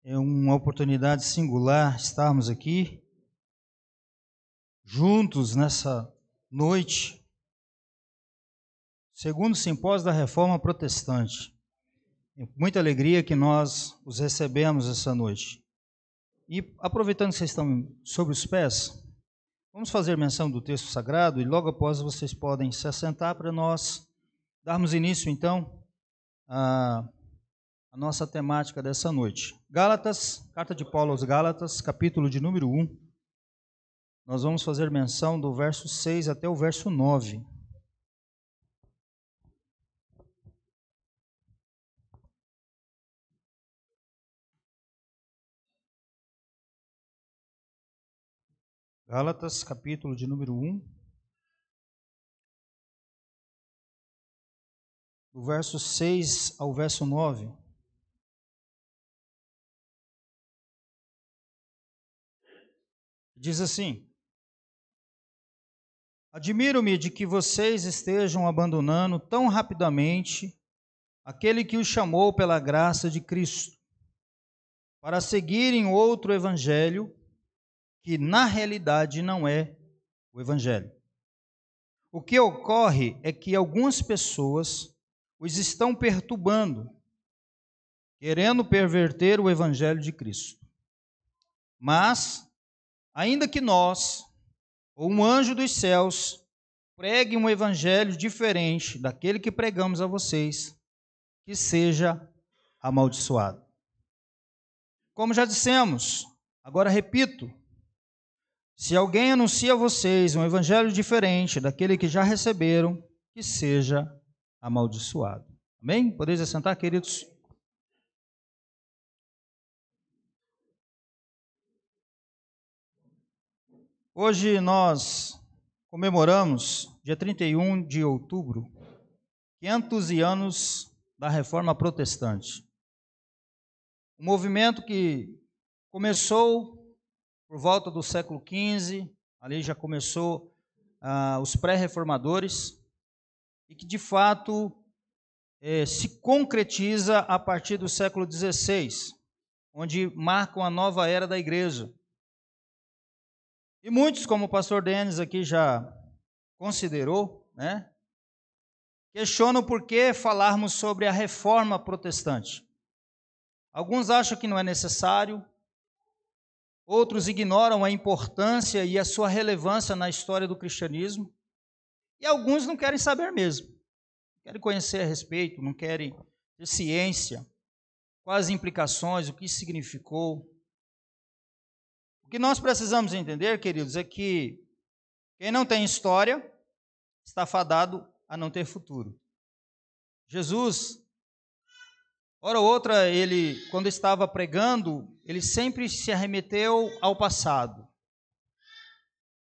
É uma oportunidade singular estarmos aqui juntos nessa noite, segundo simpósio da Reforma Protestante. É com muita alegria que nós os recebemos essa noite. E aproveitando que vocês estão sobre os pés, vamos fazer menção do texto sagrado e logo após vocês podem se assentar para nós darmos início então a nossa temática dessa noite. Gálatas, carta de Paulo aos Gálatas, capítulo de número 1. Nós vamos fazer menção do verso 6 até o verso 9. Gálatas, capítulo de número 1, do verso 6 ao verso 9. Diz assim: Admiro-me de que vocês estejam abandonando tão rapidamente aquele que os chamou pela graça de Cristo, para seguirem outro evangelho, que na realidade não é o evangelho. O que ocorre é que algumas pessoas os estão perturbando, querendo perverter o evangelho de Cristo. Mas, ainda que nós, ou um anjo dos céus, pregue um evangelho diferente daquele que pregamos a vocês, que seja amaldiçoado. Como já dissemos, agora repito, se alguém anuncia a vocês um evangelho diferente daquele que já receberam, que seja amaldiçoado. Amém? Podeis assentar, queridos? Hoje nós comemoramos, dia 31 de outubro, 500 anos da Reforma Protestante. Um movimento que começou por volta do século XV, ali já começou os pré-reformadores, e que de fato se concretiza a partir do século XVI, onde marcam a nova era da igreja. E muitos, como o pastor Denis aqui já considerou, questionam por que falarmos sobre a reforma protestante. Alguns acham que não é necessário, outros ignoram a importância e a sua relevância na história do cristianismo, e alguns não querem saber mesmo, não querem conhecer a respeito, não querem ter ciência, quais as implicações, o que isso significou. O que nós precisamos entender, queridos, é que quem não tem história está fadado a não ter futuro. Jesus, hora ou outra, ele, quando estava pregando, ele sempre se arremeteu ao passado.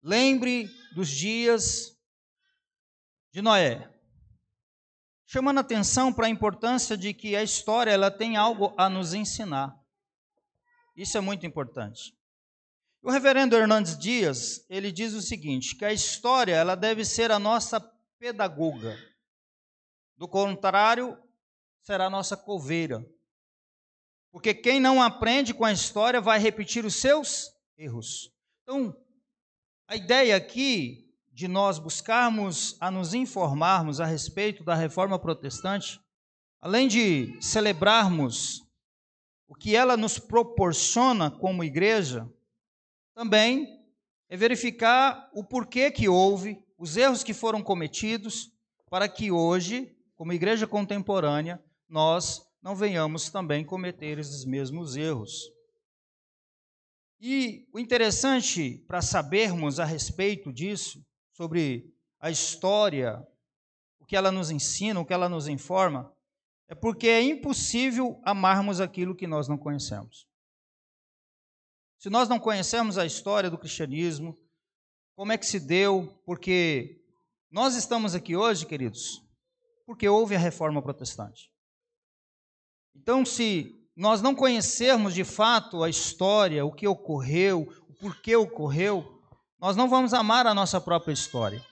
Lembre dos dias de Noé, chamando atenção para a importância de que a história ela tem algo a nos ensinar. Isso é muito importante. O reverendo Hernandes Dias, ele diz o seguinte, que a história ela deve ser a nossa pedagoga. Do contrário, será a nossa coveira. Porque quem não aprende com a história vai repetir os seus erros. Então, a ideia aqui de nós buscarmos a nos informarmos a respeito da Reforma Protestante, além de celebrarmos o que ela nos proporciona como igreja, também é verificar o porquê que houve, os erros que foram cometidos, para que hoje, como igreja contemporânea, nós não venhamos também cometer esses mesmos erros. E o interessante para sabermos a respeito disso, sobre a história, o que ela nos ensina, o que ela nos informa, é porque é impossível amarmos aquilo que nós não conhecemos. Se nós não conhecemos a história do cristianismo, como é que se deu, porque nós estamos aqui hoje, queridos, porque houve a Reforma Protestante. Então, se nós não conhecermos de fato a história, o que ocorreu, o porquê ocorreu, nós não vamos amar a nossa própria história.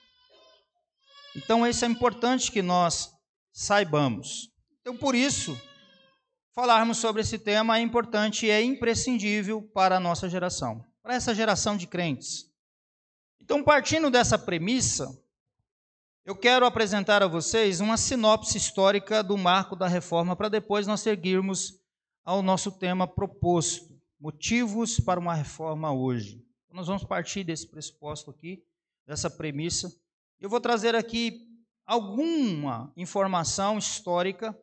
Então, isso é importante que nós saibamos. Então, por isso, falarmos sobre esse tema é importante e é imprescindível para a nossa geração, para essa geração de crentes. Então, partindo dessa premissa, eu quero apresentar a vocês uma sinopse histórica do marco da reforma, para depois nós seguirmos ao nosso tema proposto, motivos para uma reforma hoje. Então, nós vamos partir desse pressuposto aqui, dessa premissa. Eu vou trazer aqui alguma informação histórica,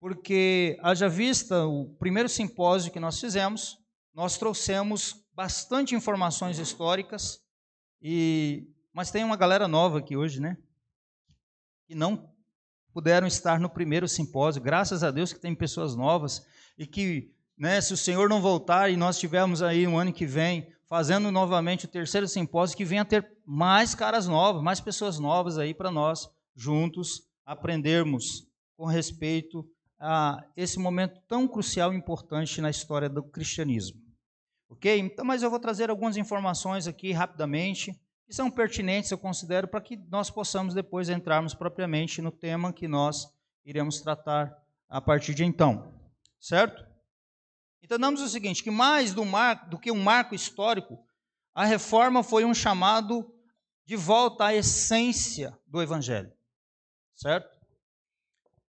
porque, haja vista o primeiro simpósio que nós fizemos, nós trouxemos bastante informações históricas, mas tem uma galera nova aqui hoje, né? Que não puderam estar no primeiro simpósio. Graças a Deus que tem pessoas novas e que, né, se o Senhor não voltar e nós estivermos aí um ano que vem fazendo novamente o terceiro simpósio, que venha ter mais caras novas, mais pessoas novas aí para nós juntos aprendermos com respeito a esse momento tão crucial e importante na história do cristianismo. Ok? Então, mas eu vou trazer algumas informações aqui rapidamente, que são pertinentes, eu considero, para que nós possamos depois entrarmos propriamente no tema que nós iremos tratar a partir de então. Certo? Entendamos o seguinte, que mais do que um marco histórico, a reforma foi um chamado de volta à essência do Evangelho. Certo?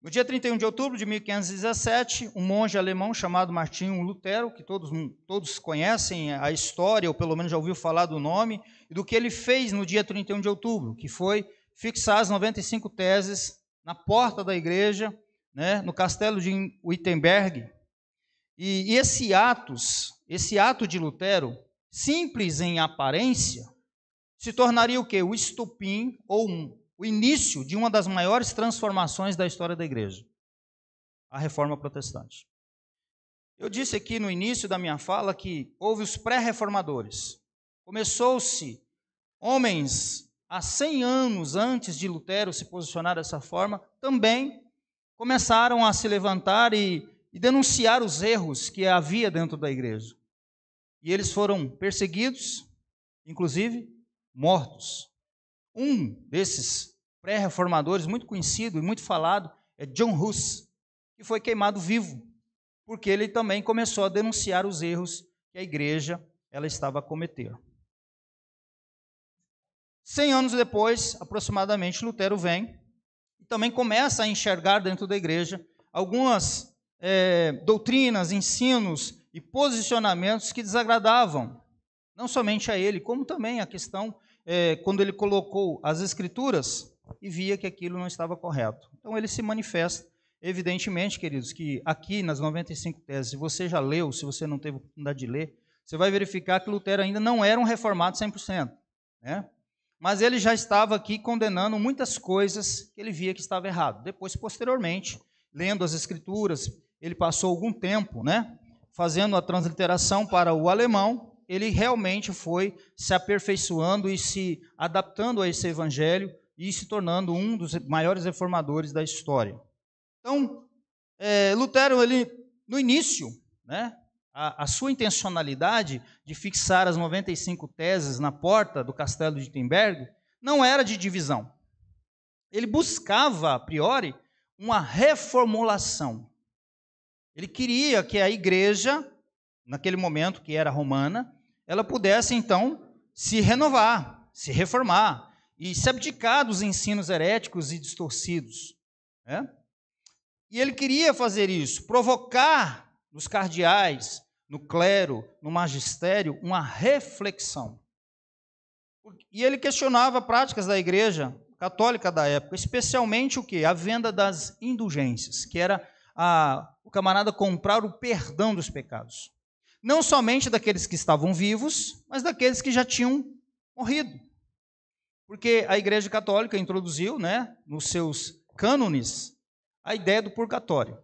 No dia 31 de outubro de 1517, um monge alemão chamado Martinho Lutero, que todos conhecem a história, ou pelo menos já ouviu falar do nome, e do que ele fez no dia 31 de outubro, que foi fixar as 95 teses na porta da igreja, né, no castelo de Wittenberg. E esse ato de Lutero, simples em aparência, se tornaria o quê? O estopim, ou o início de uma das maiores transformações da história da igreja, a Reforma Protestante. Eu disse aqui no início da minha fala que houve os pré-reformadores. Começou-se, homens há 100 anos antes de Lutero se posicionar dessa forma, também começaram a se levantar e denunciar os erros que havia dentro da igreja. E eles foram perseguidos, inclusive mortos. Um desses pré-reformadores, muito conhecido e muito falado, é John Hus, que foi queimado vivo, porque ele também começou a denunciar os erros que a igreja ela estava a cometer. 100 anos depois, aproximadamente, Lutero vem e também começa a enxergar dentro da igreja algumas doutrinas, ensinos e posicionamentos que desagradavam, não somente a ele, como também a questão, quando ele colocou as escrituras e via que aquilo não estava correto. Então ele se manifesta, evidentemente, queridos, que aqui nas 95 teses, se você já leu, se você não teve oportunidade de ler, você vai verificar que Lutero ainda não era um reformado 100%, né? Mas ele já estava aqui condenando muitas coisas que ele via que estava errado. Depois, posteriormente, lendo as escrituras, ele passou algum tempo, né, fazendo a transliteração para o alemão, ele realmente foi se aperfeiçoando e se adaptando a esse evangelho e se tornando um dos maiores reformadores da história. Então, Lutero, ele, no início, né, a sua intencionalidade de fixar as 95 teses na porta do castelo de Wittenberg não era de divisão. Ele buscava, a priori, uma reformulação. Ele queria que a igreja, naquele momento que era romana, ela pudesse, então, se renovar, se reformar e se abdicar dos ensinos heréticos e distorcidos. Né? E ele queria fazer isso, provocar nos cardeais, no clero, no magistério, uma reflexão. E ele questionava práticas da igreja católica da época, especialmente o quê? A venda das indulgências, que era o camarada comprar o perdão dos pecados. Não somente daqueles que estavam vivos, mas daqueles que já tinham morrido. Porque a Igreja Católica introduziu, né, nos seus cânones, a ideia do purgatório.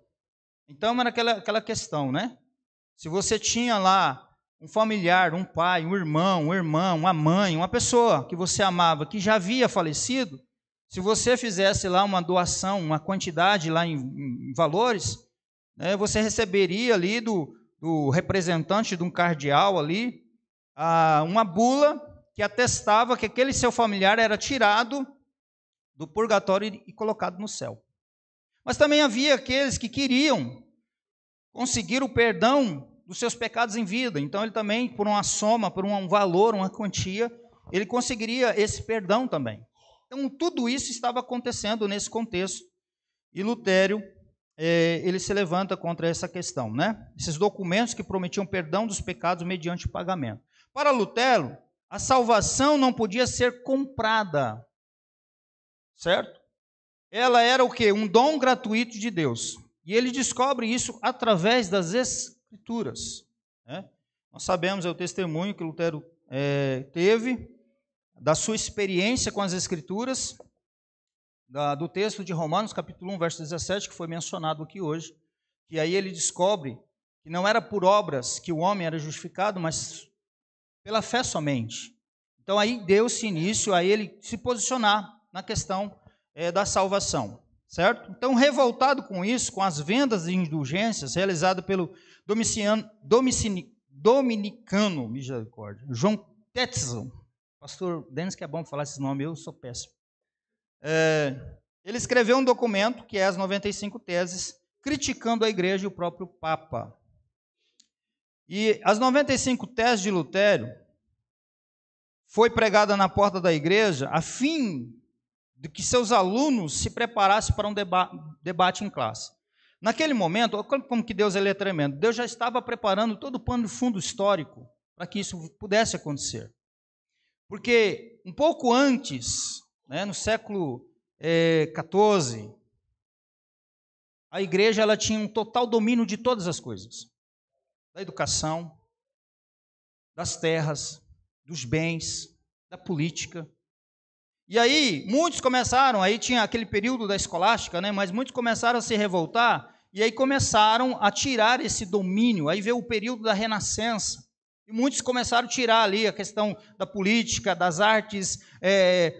Então era aquela questão, né? Se você tinha lá um familiar, um pai, um irmão, uma irmã, uma mãe, uma pessoa que você amava, que já havia falecido, se você fizesse lá uma doação, uma quantidade lá em valores, né, você receberia ali do representante de um cardeal ali, uma bula que atestava que aquele seu familiar era tirado do purgatório e colocado no céu. Mas também havia aqueles que queriam conseguir o perdão dos seus pecados em vida. Então ele também, por uma soma, por um valor, uma quantia, ele conseguiria esse perdão também. Então tudo isso estava acontecendo nesse contexto. E Lutero, ele se levanta contra essa questão, né? Esses documentos que prometiam perdão dos pecados mediante o pagamento. Para Lutero, a salvação não podia ser comprada, certo? Ela era o quê? Um dom gratuito de Deus. E ele descobre isso através das Escrituras, né? Nós sabemos, é o testemunho que Lutero teve, da sua experiência com as Escrituras, do texto de Romanos, capítulo 1, verso 17, que foi mencionado aqui hoje, e aí ele descobre que não era por obras que o homem era justificado, mas pela fé somente. Então aí deu-se início a ele se posicionar na questão da salvação, certo? Então, revoltado com isso, com as vendas de indulgências realizadas pelo dominicano, misericórdia, João Tetzel, pastor Denis, que é bom falar esse nome, eu sou péssimo. Ele escreveu um documento, que é as 95 teses, criticando a igreja e o próprio Papa. E as 95 teses de Lutero foi pregada na porta da igreja a fim de que seus alunos se preparassem para um debate em classe. Naquele momento, como que Deus ele é tremendo, Deus já estava preparando todo o pano de fundo histórico para que isso pudesse acontecer. Porque um pouco antes, né, no século XIV, a igreja ela tinha um total domínio de todas as coisas. Da educação, das terras, dos bens, da política. E aí, muitos começaram, aí tinha aquele período da escolástica, né, mas muitos começaram a se revoltar, e aí começaram a tirar esse domínio, aí veio o período da Renascença, e muitos começaram a tirar ali a questão da política, das artes,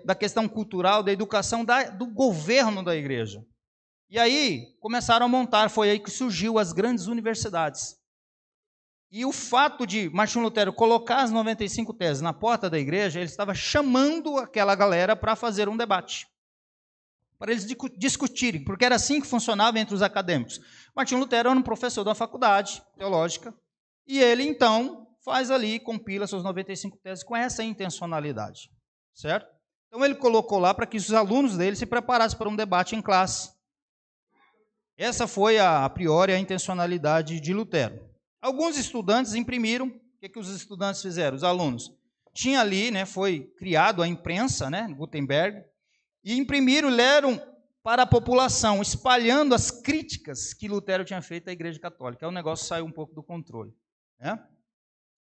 da questão cultural, da educação, do governo da igreja. E aí começaram a montar, foi aí que surgiu as grandes universidades. E o fato de Martinho Lutero colocar as 95 teses na porta da igreja, ele estava chamando aquela galera para fazer um debate, para eles discutirem, porque era assim que funcionava entre os acadêmicos. Martinho Lutero era um professor da faculdade teológica, e ele então faz ali, compila suas 95 teses com essa intencionalidade, certo? Então ele colocou lá para que os alunos dele se preparassem para um debate em classe. Essa foi a priori a intencionalidade de Lutero. Alguns estudantes imprimiram, o que os estudantes fizeram? Os alunos. Tinha ali, né, foi criado a imprensa, né, Gutenberg, e imprimiram, leram para a população, espalhando as críticas que Lutero tinha feito à Igreja Católica. Aí o negócio saiu um pouco do controle, né?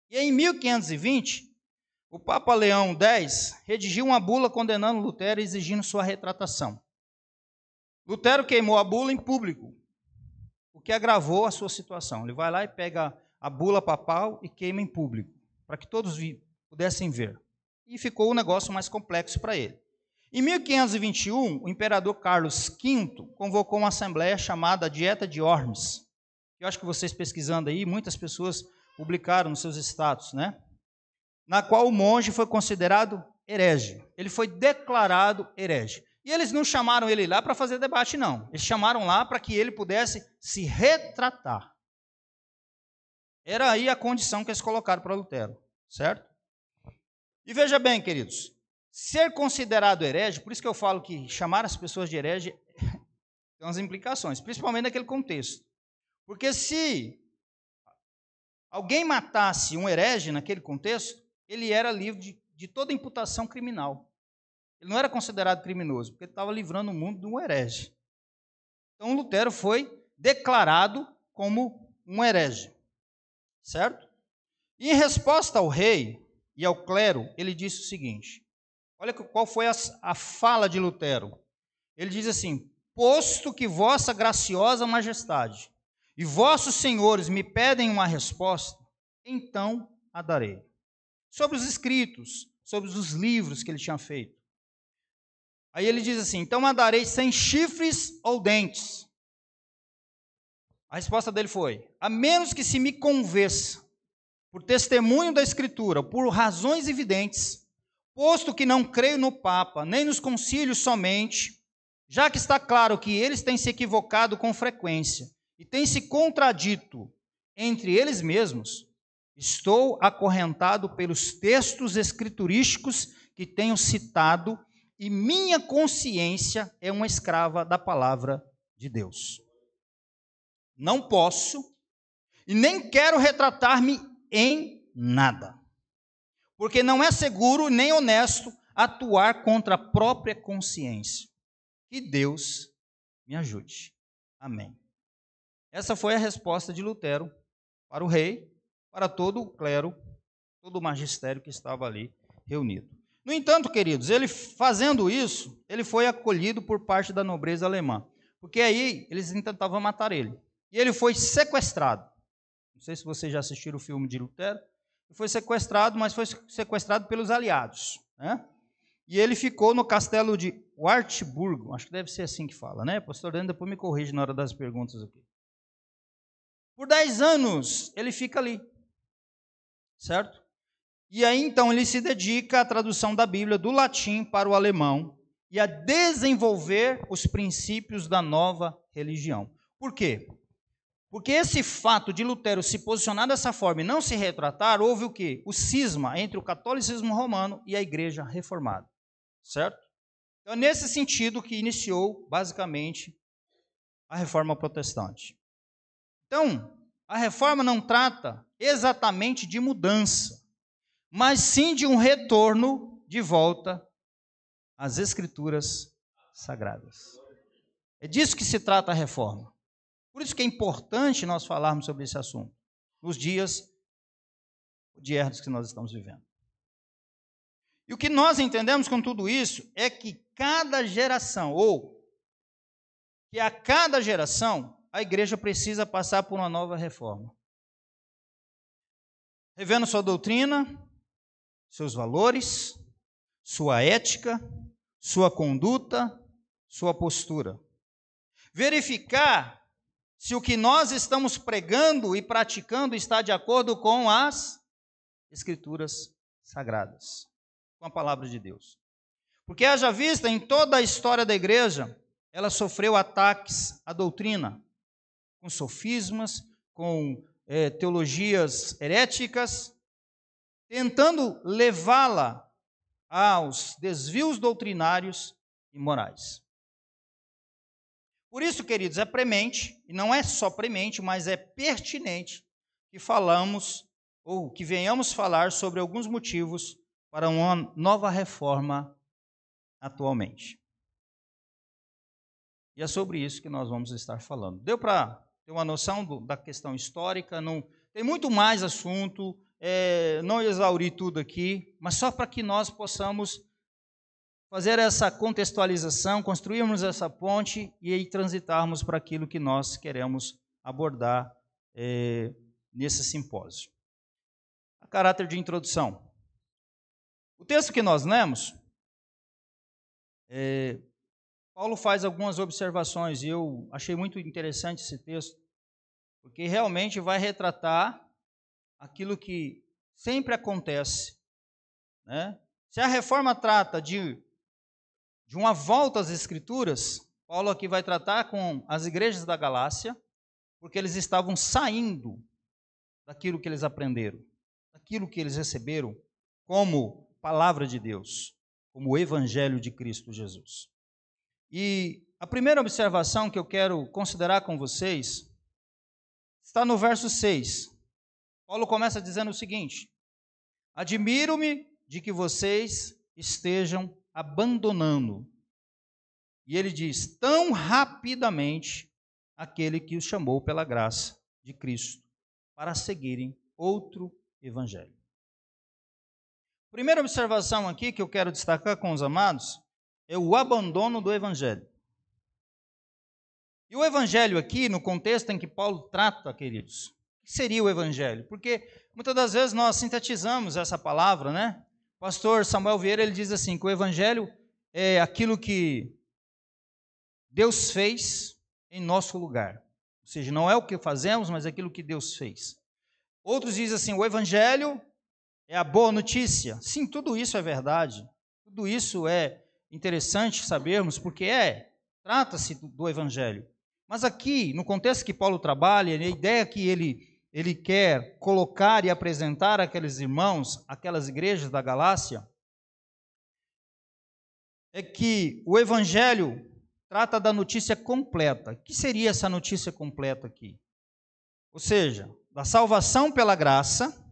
E em 1520, o Papa Leão X redigiu uma bula condenando Lutero e exigindo sua retratação. Lutero queimou a bula em público, o que agravou a sua situação. Ele vai lá e pega a bula papal e queima em público, para que todos pudessem ver. E ficou o negócio mais complexo para ele. Em 1521, o imperador Carlos V convocou uma assembleia chamada Dieta de Worms. Eu acho que vocês pesquisando aí, muitas pessoas publicaram nos seus status, né? Na qual o monge foi considerado herege. Ele foi declarado herege. E eles não chamaram ele lá para fazer debate, não. Eles chamaram lá para que ele pudesse se retratar. Era aí a condição que eles colocaram para Lutero, certo? E veja bem, queridos, ser considerado herege, por isso que eu falo que chamar as pessoas de herege tem umas implicações, principalmente naquele contexto. Porque se alguém matasse um herege naquele contexto, ele era livre de toda imputação criminal. Ele não era considerado criminoso, porque ele estava livrando o mundo de um herege. Então, Lutero foi declarado como um herege, certo? E em resposta ao rei e ao clero, ele disse o seguinte, olha qual foi a fala de Lutero. Ele diz assim, posto que vossa graciosa majestade e vossos senhores me pedem uma resposta, então a darei. Sobre os escritos, sobre os livros que ele tinha feito. Aí ele diz assim, então a darei sem chifres ou dentes. A resposta dele foi, a menos que se me convença, por testemunho da Escritura, por razões evidentes, posto que não creio no Papa, nem nos concílios somente, já que está claro que eles têm se equivocado com frequência, e têm se contradito entre eles mesmos, estou acorrentado pelos textos escriturísticos que tenho citado, e minha consciência é uma escrava da palavra de Deus. Não posso e nem quero retratar-me em nada, porque não é seguro nem honesto atuar contra a própria consciência. Que Deus me ajude. Amém. Essa foi a resposta de Lutero para o rei, para todo o clero, todo o magistério que estava ali reunido. No entanto, queridos, ele fazendo isso, ele foi acolhido por parte da nobreza alemã, porque aí eles tentavam matar ele. E ele foi sequestrado. Não sei se vocês já assistiram o filme de Lutero. Ele foi sequestrado, mas foi sequestrado pelos aliados, né? E ele ficou no castelo de Wartburgo, acho que deve ser assim que fala, né? Pastor Daniel depois me corrige na hora das perguntas aqui. Por 10 anos ele fica ali, certo? E aí então ele se dedica à tradução da Bíblia do latim para o alemão e a desenvolver os princípios da nova religião. Por quê? Porque esse fato de Lutero se posicionar dessa forma e não se retratar, houve o quê? O cisma entre o catolicismo romano e a igreja reformada, certo? Então é nesse sentido que iniciou basicamente a reforma protestante. Então, a reforma não trata exatamente de mudança, mas sim de um retorno de volta às Escrituras Sagradas. É disso que se trata a reforma. Por isso que é importante nós falarmos sobre esse assunto, nos dias odiernos que nós estamos vivendo. E o que nós entendemos com tudo isso é que cada geração, ou que a cada geração, a igreja precisa passar por uma nova reforma. Revendo sua doutrina, seus valores, sua ética, sua conduta, sua postura. Verificar se o que nós estamos pregando e praticando está de acordo com as Escrituras Sagradas, com a palavra de Deus. Porque haja vista, em toda a história da igreja, ela sofreu ataques à doutrina, com sofismas, com teologias heréticas, tentando levá-la aos desvios doutrinários e morais. Por isso, queridos, é premente, e não é só premente, mas é pertinente que falamos, ou que venhamos falar sobre alguns motivos para uma nova reforma atualmente. E é sobre isso que nós vamos estar falando. Deu para ter uma noção da questão histórica? Não, tem muito mais assunto, não exaurir tudo aqui, mas só para que nós possamos fazer essa contextualização, construirmos essa ponte e aí transitarmos para aquilo que nós queremos abordar nesse simpósio. A caráter de introdução. O texto que nós lemos, Paulo faz algumas observações e eu achei muito interessante esse texto, porque realmente vai retratar aquilo que sempre acontece, né? Se a reforma trata de uma volta às Escrituras, Paulo aqui vai tratar com as igrejas da Galácia, porque eles estavam saindo daquilo que eles aprenderam, daquilo que eles receberam como palavra de Deus, como o Evangelho de Cristo Jesus. E a primeira observação que eu quero considerar com vocês está no verso 6. Paulo começa dizendo o seguinte: admiro-me de que vocês estejam abandonando. E ele diz, tão rapidamente, aquele que os chamou pela graça de Cristo, para seguirem outro evangelho. Primeira observação aqui que eu quero destacar com os amados é o abandono do evangelho. E o evangelho aqui, no contexto em que Paulo trata, queridos, o que seria o evangelho? Porque muitas das vezes nós sintetizamos essa palavra, né? O pastor Samuel Vieira, ele diz assim, que o evangelho é aquilo que Deus fez em nosso lugar. Ou seja, não é o que fazemos, mas é aquilo que Deus fez. Outros dizem assim, o evangelho é a boa notícia. Sim, tudo isso é verdade. Tudo isso é interessante sabermos, porque trata-se do evangelho. Mas aqui, no contexto que Paulo trabalha, a ideia que ele quer colocar e apresentar àqueles irmãos, aquelas igrejas da Galácia, é que o Evangelho trata da notícia completa. O que seria essa notícia completa aqui? Ou seja, da salvação pela graça,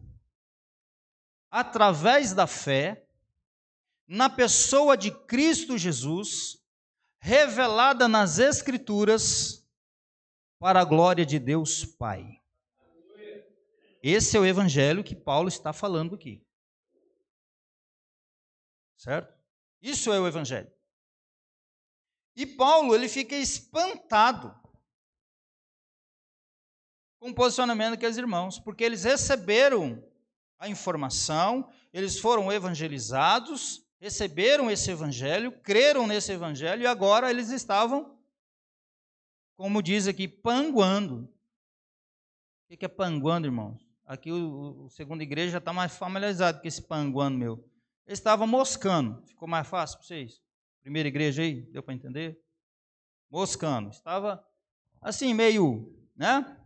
através da fé, na pessoa de Cristo Jesus, revelada nas Escrituras, para a glória de Deus Pai. Esse é o evangelho que Paulo está falando aqui. Certo? Isso é o evangelho. E Paulo, ele fica espantado com o posicionamento daqueles irmãos, porque eles receberam a informação, eles foram evangelizados, receberam esse evangelho, creram nesse evangelho, e agora eles estavam, como diz aqui, panguando. O que é panguando, irmãos? Aqui o segundo igreja já está mais familiarizado com esse panguando meu. Eles estavam moscando. Ficou mais fácil para vocês? Primeira igreja aí, deu para entender? Moscando. Estava assim, meio, né?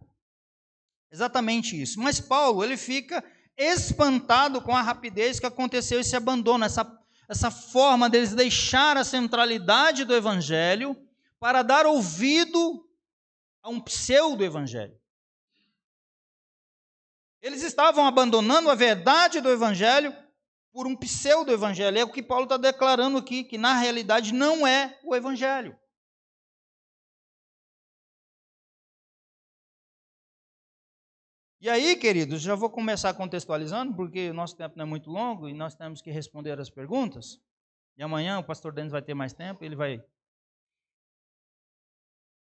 Exatamente isso. Mas Paulo, ele fica espantado com a rapidez que aconteceu esse abandono, essa forma deles deixar a centralidade do evangelho para dar ouvido a um pseudo-evangelho. Eles estavam abandonando a verdade do evangelho por um pseudo-evangelho. É o que Paulo está declarando aqui, que na realidade não é o evangelho. E aí, queridos, já vou começar contextualizando, porque o nosso tempo não é muito longo e nós temos que responder as perguntas. E amanhã o pastor Denis vai ter mais tempo, ele vai...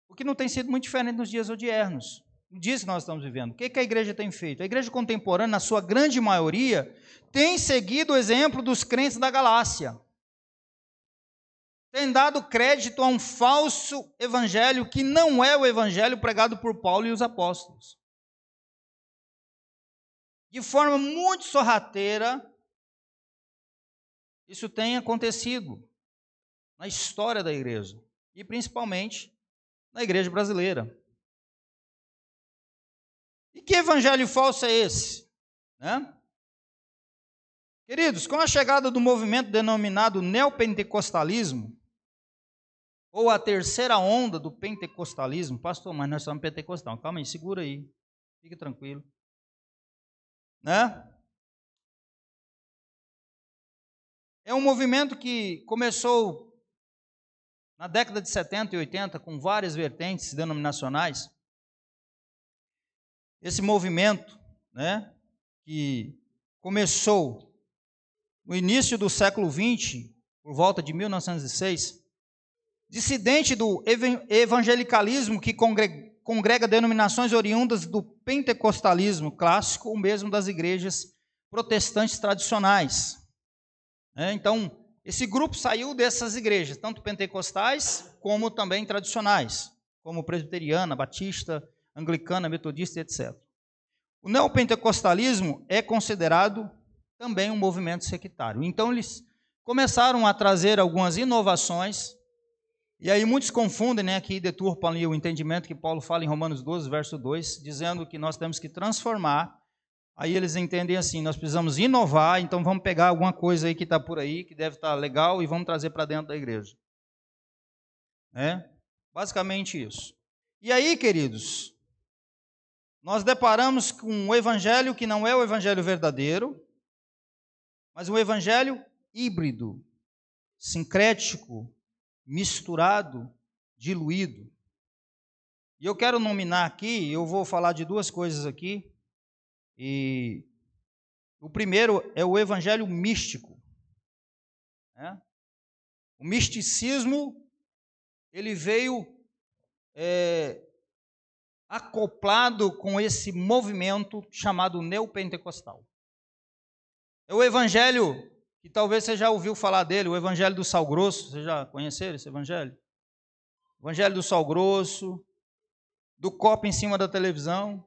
O que não tem sido muito diferente nos dias odiernos, no dias que nós estamos vivendo. O que a igreja tem feito? A igreja contemporânea, na sua grande maioria, tem seguido o exemplo dos crentes da Galácia. Tem dado crédito a um falso evangelho que não é o evangelho pregado por Paulo e os apóstolos. De forma muito sorrateira, isso tem acontecido na história da igreja, e principalmente na igreja brasileira. E que evangelho falso é esse? Né? Queridos, com a chegada do movimento denominado neopentecostalismo, ou a terceira onda do pentecostalismo, pastor, mas nós somos pentecostal, calma aí, segura aí, fique tranquilo. Né? É um movimento que começou na década de 70 e 80 com várias vertentes denominacionais. Esse movimento, né, que começou no início do século XX, por volta de 1906, dissidente do evangelicalismo que congrega denominações oriundas do pentecostalismo clássico, ou mesmo das igrejas protestantes tradicionais. Então, esse grupo saiu dessas igrejas, tanto pentecostais como também tradicionais, como presbiteriana, batista, anglicana, metodista, etc. O neopentecostalismo é considerado também um movimento sectário. Então, eles começaram a trazer algumas inovações, e aí muitos confundem, né, que deturpam ali o entendimento que Paulo fala em Romanos 12, verso 2, dizendo que nós temos que transformar. Aí eles entendem assim, nós precisamos inovar, então vamos pegar alguma coisa aí que está por aí, que deve estar legal, e vamos trazer para dentro da igreja. Basicamente isso. E aí, queridos, nós deparamos com um evangelho que não é o evangelho verdadeiro, mas um evangelho híbrido, sincrético, misturado, diluído. E eu quero nominar aqui, eu vou falar de duas coisas aqui, e o primeiro é o evangelho místico. O misticismo, ele veio acoplado com esse movimento chamado neopentecostal. É o evangelho que talvez você já ouviu falar dele, o evangelho do sal grosso. Vocês já conheceram esse evangelho? O evangelho do sal grosso, do copo em cima da televisão.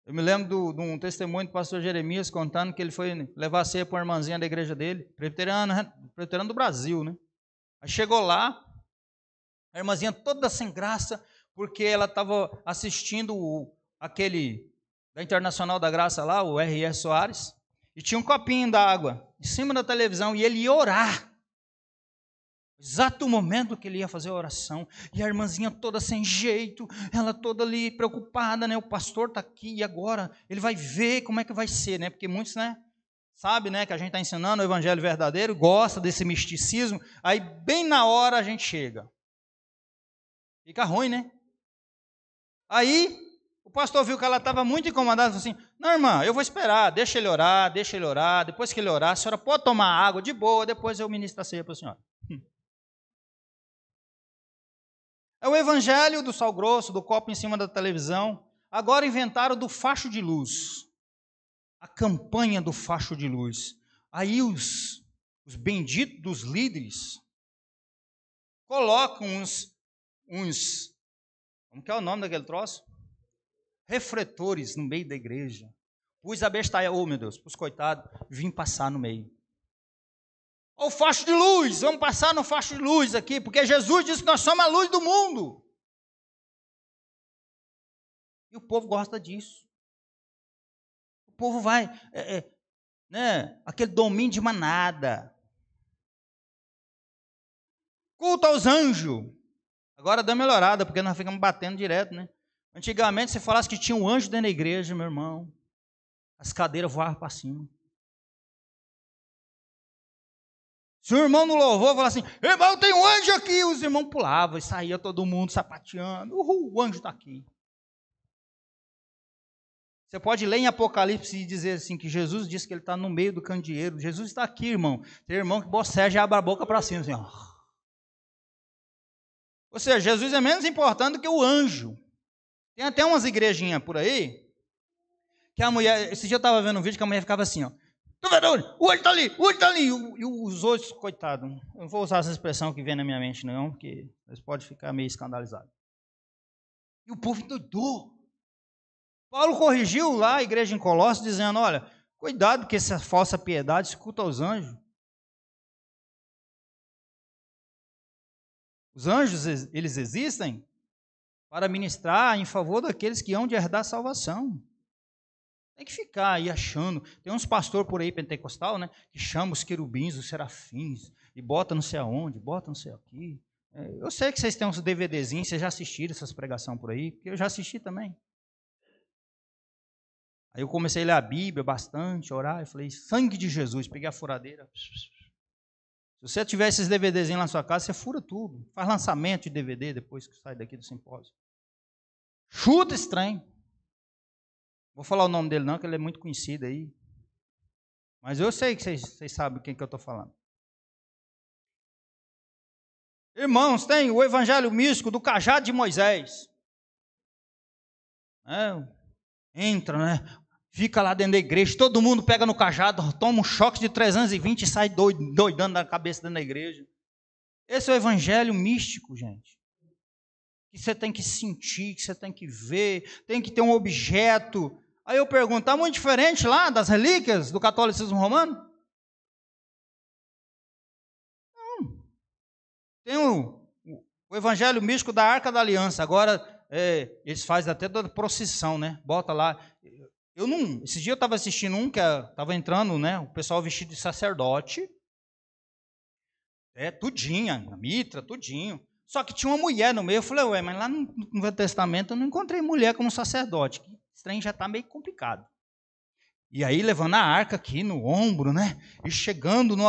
Eu me lembro de um testemunho do pastor Jeremias contando que ele foi levar a ceia para uma irmãzinha da igreja dele, presbiteriano do Brasil, né? Aí chegou lá, a A irmãzinha toda sem graça, porque ela estava assistindo aquele da Internacional da Graça lá, o R.S. Soares, e tinha um copinho d'água em cima da televisão, e ele ia orar. Exato momento que ele ia fazer a oração, e a irmãzinha toda sem jeito, ela toda ali preocupada, né? O pastor está aqui, e agora ele vai ver como é que vai ser, né? Porque muitos, né? Sabe, né? Que a gente está ensinando o evangelho verdadeiro, gosta desse misticismo, aí bem na hora a gente chega. Fica ruim, né? Aí o pastor viu que ela estava muito incomodada, falou assim: não, irmã, eu vou esperar, deixa ele orar, depois que ele orar, a senhora pode tomar água de boa, depois eu ministro a ceia para a senhora. É o evangelho do sal grosso, do copo em cima da televisão. Agora inventaram do facho de luz. A campanha do facho de luz. Aí os benditos dos líderes colocam uns, como que é o nome daquele troço? Refletores no meio da igreja. Pus a bestaia, oh meu Deus, pus coitado, vim passar no meio. O facho de luz, vamos passar no facho de luz aqui, porque Jesus disse que nós somos a luz do mundo. E o povo gosta disso. O povo vai, né, aquele domínio de manada. Culto aos anjos. Agora dá melhorada, porque nós ficamos batendo direto, né? Antigamente, se falasse que tinha um anjo dentro da igreja, meu irmão, as cadeiras voavam para cima. Se o irmão no louvor falasse assim: irmão, tem um anjo aqui, os irmãos pulavam e saía todo mundo sapateando. Uhul, o anjo está aqui. Você pode ler em Apocalipse e dizer assim, que Jesus disse que ele está no meio do candeeiro. Jesus está aqui, irmão. Tem irmão que boceja e abre a boca para cima, assim, ó. Ou seja, Jesus é menos importante do que o anjo. Tem até umas igrejinhas por aí, que a mulher, esse dia eu estava vendo um vídeo que a mulher ficava assim, ó. Tá vendo? O anjo está ali, o anjo está ali. E os outros, coitado, eu não vou usar essa expressão que vem na minha mente não, porque eles podem ficar meio escandalizados. E o povo endoidou. Paulo corrigiu lá a igreja em Colossos, dizendo, olha, cuidado que essa falsa piedade escuta aos anjos. Os anjos, eles existem para ministrar em favor daqueles que hão de herdar a salvação. Tem que ficar aí achando. Tem uns pastores por aí pentecostal, né? Que chamam os querubins, os serafins, e bota não sei aonde, bota não sei aqui. Eu sei que vocês têm uns DVDzinhos, vocês já assistiram essas pregações por aí, porque eu já assisti também. Aí eu comecei a ler a Bíblia bastante, orar, eu falei, sangue de Jesus, peguei a furadeira. Se você tiver esses DVDzinhos lá na sua casa, você fura tudo. Faz lançamento de DVD depois que sai daqui do simpósio. Chuta esse trem. Vou falar o nome dele não, que ele é muito conhecido aí. Mas eu sei que vocês sabem quem que eu estou falando. Irmãos, tem o evangelho místico do cajado de Moisés. Entra, né? Fica lá dentro da igreja, todo mundo pega no cajado, toma um choque de 320 e sai doidando na cabeça dentro da igreja. Esse é o evangelho místico, gente. Que você tem que sentir, que você tem que ver, tem que ter um objeto. Aí eu pergunto, está muito diferente lá das relíquias do catolicismo romano? Não. Tem o evangelho místico da Arca da Aliança. Agora, eles fazem até toda procissão, né? Bota lá. Esse dia eu estava assistindo um que estava entrando, né? O pessoal vestido de sacerdote. Tudinho, a mitra, tudinho. Só que tinha uma mulher no meio. Eu falei, ué, mas lá no Velho Testamento eu não encontrei mulher como sacerdote. Esse trem já está meio complicado. E aí, levando a arca aqui no ombro, né? E chegando no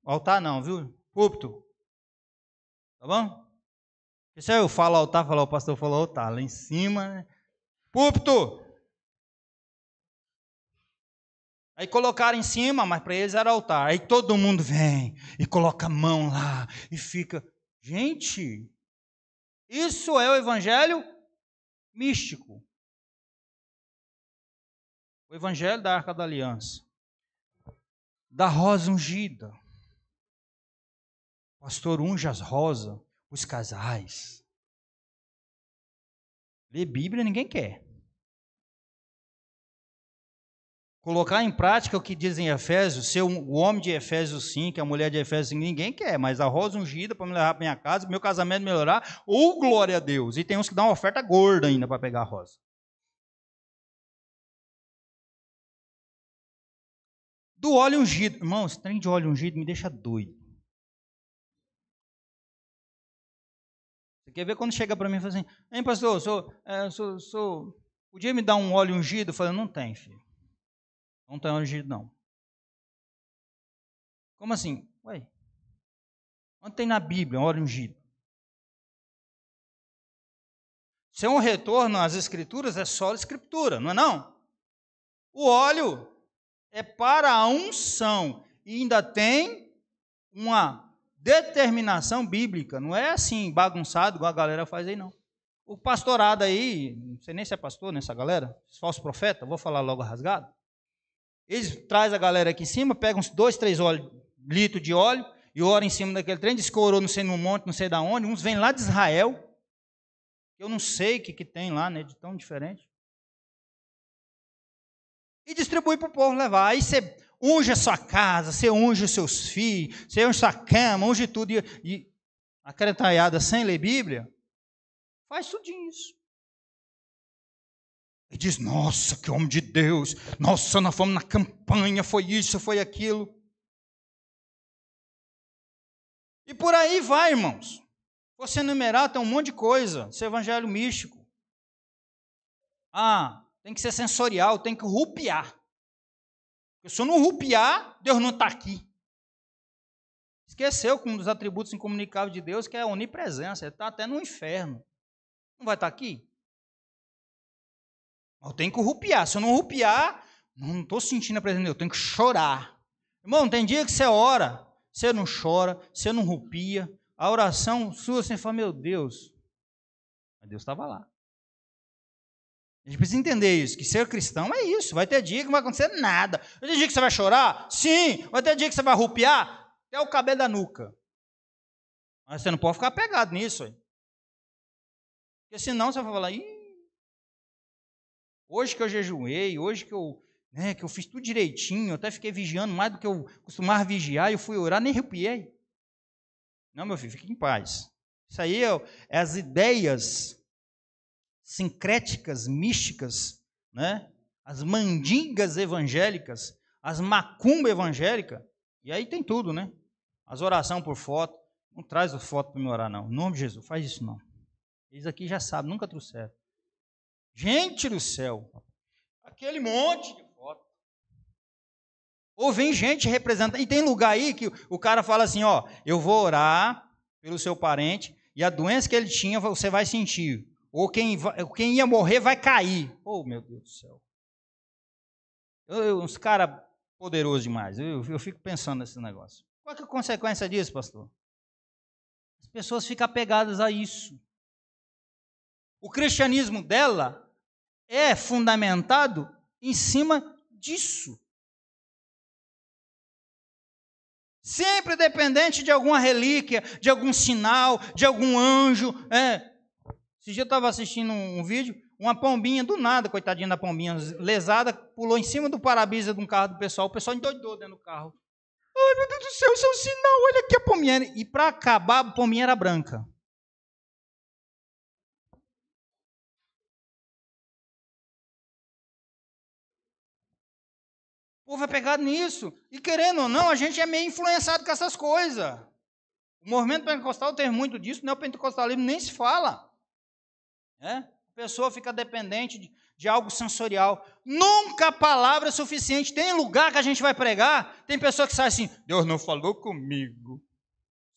altar não, viu? Púlpito. Tá bom? Porque se eu falo altar, o pastor falou altar. Lá em cima, né? Púlpito. Aí colocaram em cima, mas para eles era altar. Aí todo mundo vem e coloca a mão lá e fica... Gente, isso é o evangelho místico. O evangelho da Arca da Aliança. Da rosa ungida. O pastor unge as rosas, os casais. Ler Bíblia ninguém quer. colocar em prática o que diz em Efésios, ser o homem de Efésios 5, a mulher de Efésios 5, ninguém quer, mas a rosa ungida para me levar para minha casa, meu casamento melhorar, ou glória a Deus. E tem uns que dão uma oferta gorda ainda para pegar a rosa. Do óleo ungido. Irmão, esse trem de óleo ungido me deixa doido. Você quer ver quando chega para mim e fala assim, hein, pastor, podia me dar um óleo ungido? Eu falo, não tem, filho. Não tem óleo ungido, não. Como assim? Ué, onde tem na Bíblia óleo ungido? Se é um retorno às Escrituras, é só a Escritura, não é não? O óleo é para a unção e ainda tem uma determinação bíblica, não é assim bagunçado igual a galera faz aí não. O pastorado aí, não sei nem se é pastor nessa galera, falso profeta, vou falar logo rasgado. Eles trazem a galera aqui em cima, pegam uns 2, 3 litros de óleo e oram em cima daquele trem, descorou não sei no monte, não sei da onde, uns vêm lá de Israel, eu não sei o que tem lá, né, de tão diferente. E distribui para o povo levar. Aí você unge a sua casa, você unge os seus filhos, você unge a sua cama, unge tudo. E a cretanhada sem ler Bíblia, faz tudo isso. E diz, nossa, que homem de Deus, nossa, nós fomos na campanha, foi isso, foi aquilo. E por aí vai, irmãos. Você enumerar, tem um monte de coisa. Esse evangelho místico. Tem que ser sensorial, tem que rupiar. Se eu não rupiar, Deus não está aqui. Esqueceu que um dos atributos incomunicáveis de Deus, que é a onipresença, ele está até no inferno. Não vai estar aqui? Eu tenho que rupiar. Se eu não rupiar, não estou sentindo a presença de Deus, eu tenho que chorar. Irmão, tem dia que você ora, você não chora, você não rupia, a oração sua, você fala, meu Deus, mas Deus estava lá. A gente precisa entender isso, que ser cristão é isso. Vai ter dia que não vai acontecer nada. Vai ter dia que você vai chorar? Sim. Vai ter dia que você vai rupiar? Até o cabelo da nuca. Mas você não pode ficar pegado nisso. Aí. Porque senão você vai falar, hoje que eu jejuei, hoje que eu fiz tudo direitinho, eu até fiquei vigiando mais do que eu costumava vigiar, eu fui orar, nem rupiei. Não, meu filho, fique em paz. Isso aí é as ideias sincréticas, místicas, né? As mandingas evangélicas, as macumba evangélica, e aí tem tudo, né? As orações por foto, não traz a foto para me orar, não. Em nome de Jesus, faz isso não. Eles aqui já sabem, nunca trouxeram. Gente do céu, aquele monte de foto. Ou vem gente representando, e tem lugar aí que o cara fala assim, eu vou orar pelo seu parente, e a doença que ele tinha, você vai sentir. Ou quem ia morrer vai cair. Oh, meu Deus do céu. Uns caras poderosos demais. Eu fico pensando nesse negócio. Qual é a consequência disso, pastor? As pessoas ficam apegadas a isso. O cristianismo dela é fundamentado em cima disso. Sempre dependente de alguma relíquia, de algum sinal, de algum anjo. Esse dia eu estava assistindo um vídeo, uma pombinha do nada, coitadinha da pombinha, lesada, pulou em cima do para-brisa de um carro do pessoal, o pessoal endoidou dentro do carro. Ai, meu Deus do céu, isso é um sinal, olha aqui a pombinha. E para acabar, a pombinha era branca. O povo é pegado nisso. E querendo ou não, a gente é meio influenciado com essas coisas. O movimento pentecostal tem muito disso, não é o pentecostalismo, nem se fala. A pessoa fica dependente de algo sensorial. Nunca a palavra é suficiente. Tem lugar que a gente vai pregar, tem pessoa que sai assim, Deus não falou comigo.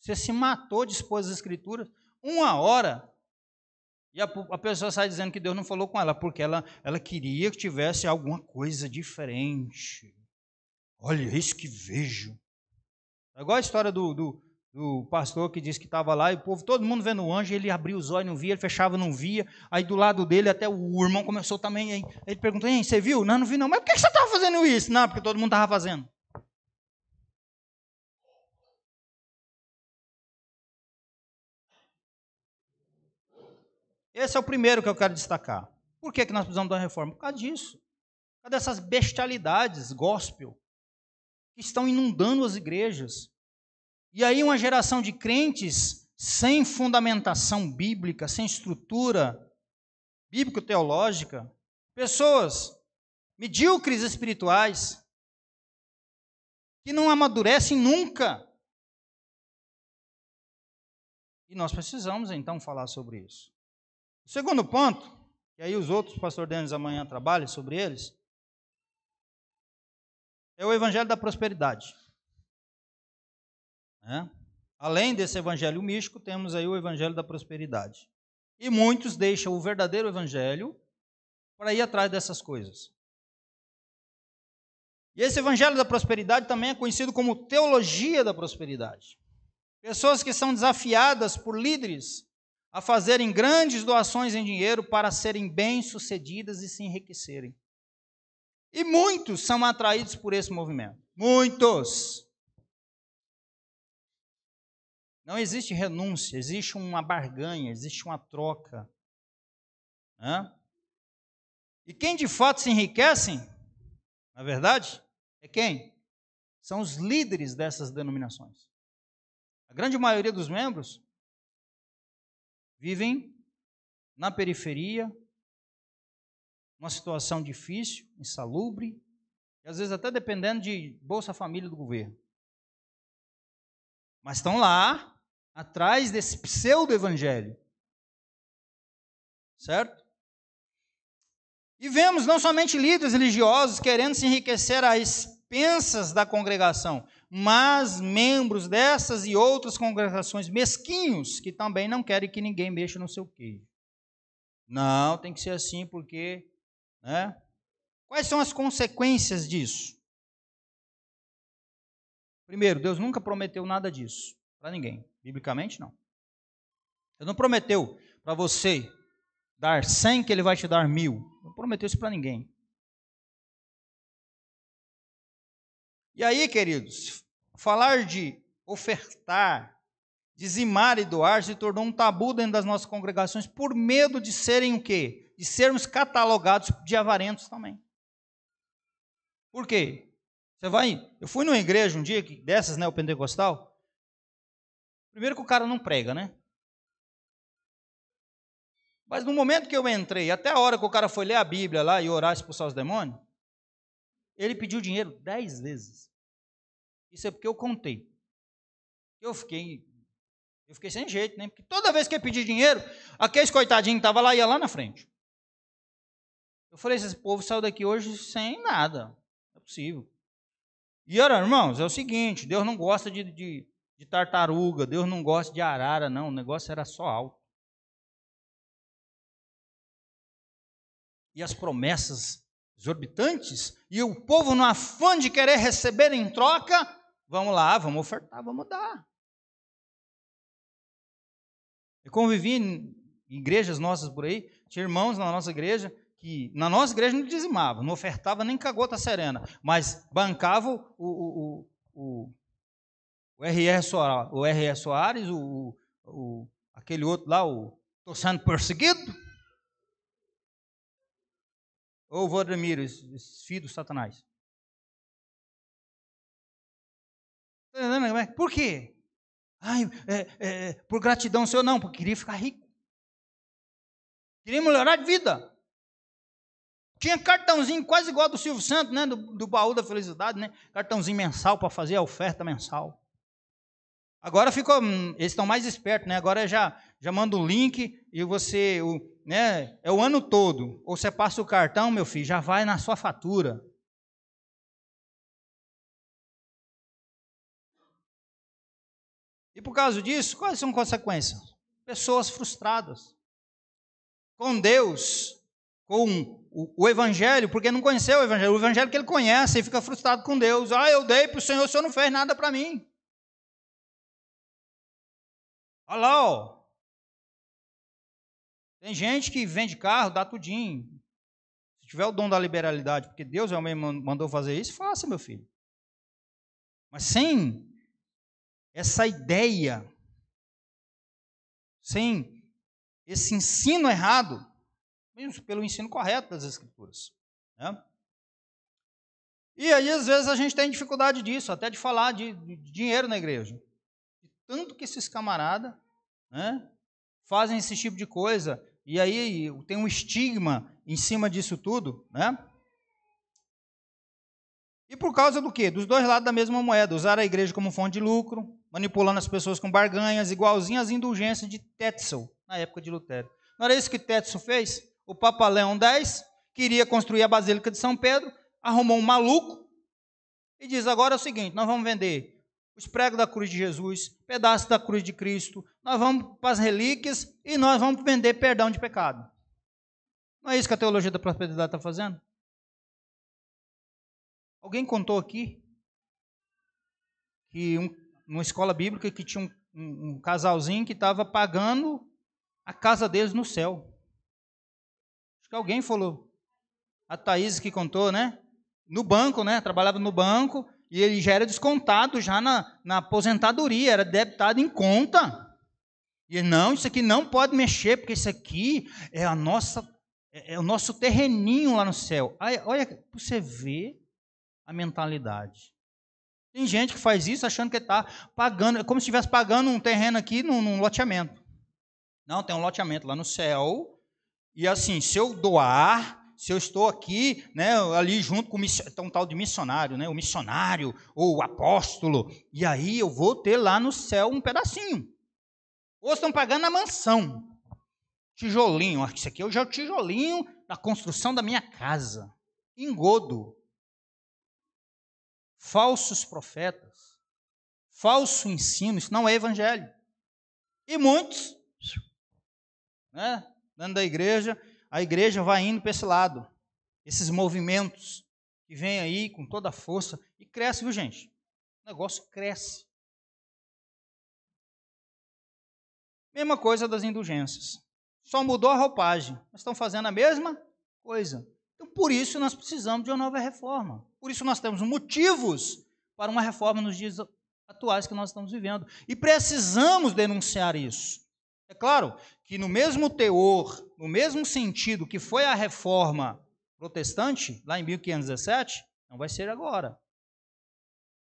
Você se matou de expor as escrituras 1 hora, e a pessoa sai dizendo que Deus não falou com ela, porque ela queria que tivesse alguma coisa diferente. Olha, isso que vejo. É igual a história do pastor que disse que estava lá, e o povo, todo mundo vendo o anjo, ele abria os olhos, não via, ele fechava, não via, aí do lado dele até o irmão começou também, aí ele perguntou, você viu? Não vi não, mas por que você estava fazendo isso? Não, porque todo mundo estava fazendo. Esse é o primeiro que eu quero destacar. Por que nós precisamos de uma reforma? Por causa disso. Cadê essas bestialidades gospel que estão inundando as igrejas? E aí uma geração de crentes sem fundamentação bíblica, sem estrutura bíblico-teológica, pessoas medíocres espirituais, que não amadurecem nunca. E nós precisamos, então, falar sobre isso. O segundo ponto, e aí os outros, pastor Denis, amanhã trabalham sobre eles, é o evangelho da prosperidade. Além desse evangelho místico, temos aí o evangelho da prosperidade. E muitos deixam o verdadeiro evangelho para ir atrás dessas coisas. E esse evangelho da prosperidade também é conhecido como teologia da prosperidade. Pessoas que são desafiadas por líderes a fazerem grandes doações em dinheiro para serem bem-sucedidas e se enriquecerem. E muitos são atraídos por esse movimento. Muitos. Não existe renúncia, existe uma barganha, existe uma troca. E quem de fato se enriquecem, na verdade, é quem? São os líderes dessas denominações. A grande maioria dos membros vivem na periferia, uma situação difícil, insalubre, e às vezes até dependendo de Bolsa Família do governo. Mas estão lá, atrás desse pseudo-evangelho. Certo? E vemos não somente líderes religiosos querendo se enriquecer às expensas da congregação, mas membros dessas e outras congregações mesquinhos que também não querem que ninguém mexa no seu queijo. Não, tem que ser assim porque... Quais são as consequências disso? Primeiro, Deus nunca prometeu nada disso para ninguém. Biblicamente, não. Ele não prometeu para você dar 100 que Ele vai te dar 1000. Não prometeu isso para ninguém. E aí, queridos, falar de ofertar, dizimar e doar se tornou um tabu dentro das nossas congregações por medo de serem o quê? De sermos catalogados de avarentos também. Por quê? Eu fui numa igreja um dia dessas, o pentecostal. Primeiro que o cara não prega, Mas no momento que eu entrei, até a hora que o cara foi ler a Bíblia lá e orar e expulsar os demônios, ele pediu dinheiro 10 vezes. Isso é porque eu contei. Eu fiquei sem jeito, Porque toda vez que ele pedia dinheiro, aqueles coitadinhos que estavam lá, ia lá na frente. Eu falei, esse povo saiu daqui hoje sem nada. Não é possível. E ora, irmãos, é o seguinte, Deus não gosta de tartaruga, Deus não gosta de arara, não. O negócio era só alto. E as promessas exorbitantes, e o povo no afã de querer receber em troca, vamos lá, vamos ofertar, vamos dar. Eu convivi em igrejas nossas por aí, tinha irmãos na nossa igreja, que na nossa igreja não dizimava, não ofertava nem com a gota serena, mas bancava o R.R. Soares, aquele outro lá, o Estou Sendo Perseguido, ou o Vladimir, esse filho do Satanás. Por quê? Por gratidão, Senhor, não, porque queria ficar rico. Queria melhorar de vida. Tinha cartãozinho quase igual do Silvio Santos, do baú da felicidade, Cartãozinho mensal para fazer a oferta mensal. Agora eles estão mais espertos, Agora já manda o link e você, é o ano todo. Ou você passa o cartão, meu filho, já vai na sua fatura. E por causa disso, quais são as consequências? Pessoas frustradas com Deus, com o Evangelho, porque não conheceu o Evangelho que ele conhece, e fica frustrado com Deus. Eu dei para o Senhor não fez nada para mim. Olha lá, tem gente que vende carro, dá tudinho. Se tiver o dom da liberalidade, porque Deus mesmo mandou fazer isso, faça, meu filho. Mas sem essa ideia, sem esse ensino errado, mesmo pelo ensino correto das Escrituras. E aí, às vezes, a gente tem dificuldade disso, até de falar de dinheiro na igreja. Tanto que esses camaradas, né, fazem esse tipo de coisa, e aí tem um estigma em cima disso tudo, né? E por causa do quê? Dos dois lados da mesma moeda, usar a igreja como fonte de lucro, manipulando as pessoas com barganhas, igualzinho às indulgências de Tetzel, na época de Lutero. Não era isso que Tetzel fez? O Papa Leão X queria construir a Basílica de São Pedro, arrumou um maluco e diz, agora é o seguinte, nós vamos vender os pregos da cruz de Jesus, pedaços da cruz de Cristo, nós vamos para as relíquias e nós vamos vender perdão de pecado. Não é isso que a teologia da prosperidade está fazendo? Alguém contou aqui que numa escola bíblica que tinha um casalzinho que estava pagando a casa deles no céu. Acho que alguém falou. A Thaís que contou, né? No banco, né? Trabalhava no banco e ele já era descontado já na aposentadoria, era debitado em conta. E não, isso aqui não pode mexer, porque isso aqui é o nosso terreninho lá no céu. Aí, olha, você vê a mentalidade. Tem gente que faz isso achando que está pagando, é como se estivesse pagando um terreno aqui num loteamento. Não, tem um loteamento lá no céu, e assim, se eu doar, se eu estou aqui, né, ali junto com um tal de missionário, né, o missionário ou o apóstolo, e aí eu vou ter lá no céu um pedacinho. Ou estão pagando a mansão, tijolinho, isso aqui já é o tijolinho da construção da minha casa, engodo. Falsos profetas, falso ensino, isso não é evangelho. E muitos, né, dentro da igreja, a igreja vai indo para esse lado. Esses movimentos que vêm aí com toda a força e cresce, viu, gente? O negócio cresce. Mesma coisa das indulgências. Só mudou a roupagem, mas estão fazendo a mesma coisa. Então, por isso nós precisamos de uma nova reforma. Por isso nós temos motivos para uma reforma nos dias atuais que nós estamos vivendo. E precisamos denunciar isso. É claro que no mesmo teor, no mesmo sentido que foi a reforma protestante, lá em 1517, não vai ser agora.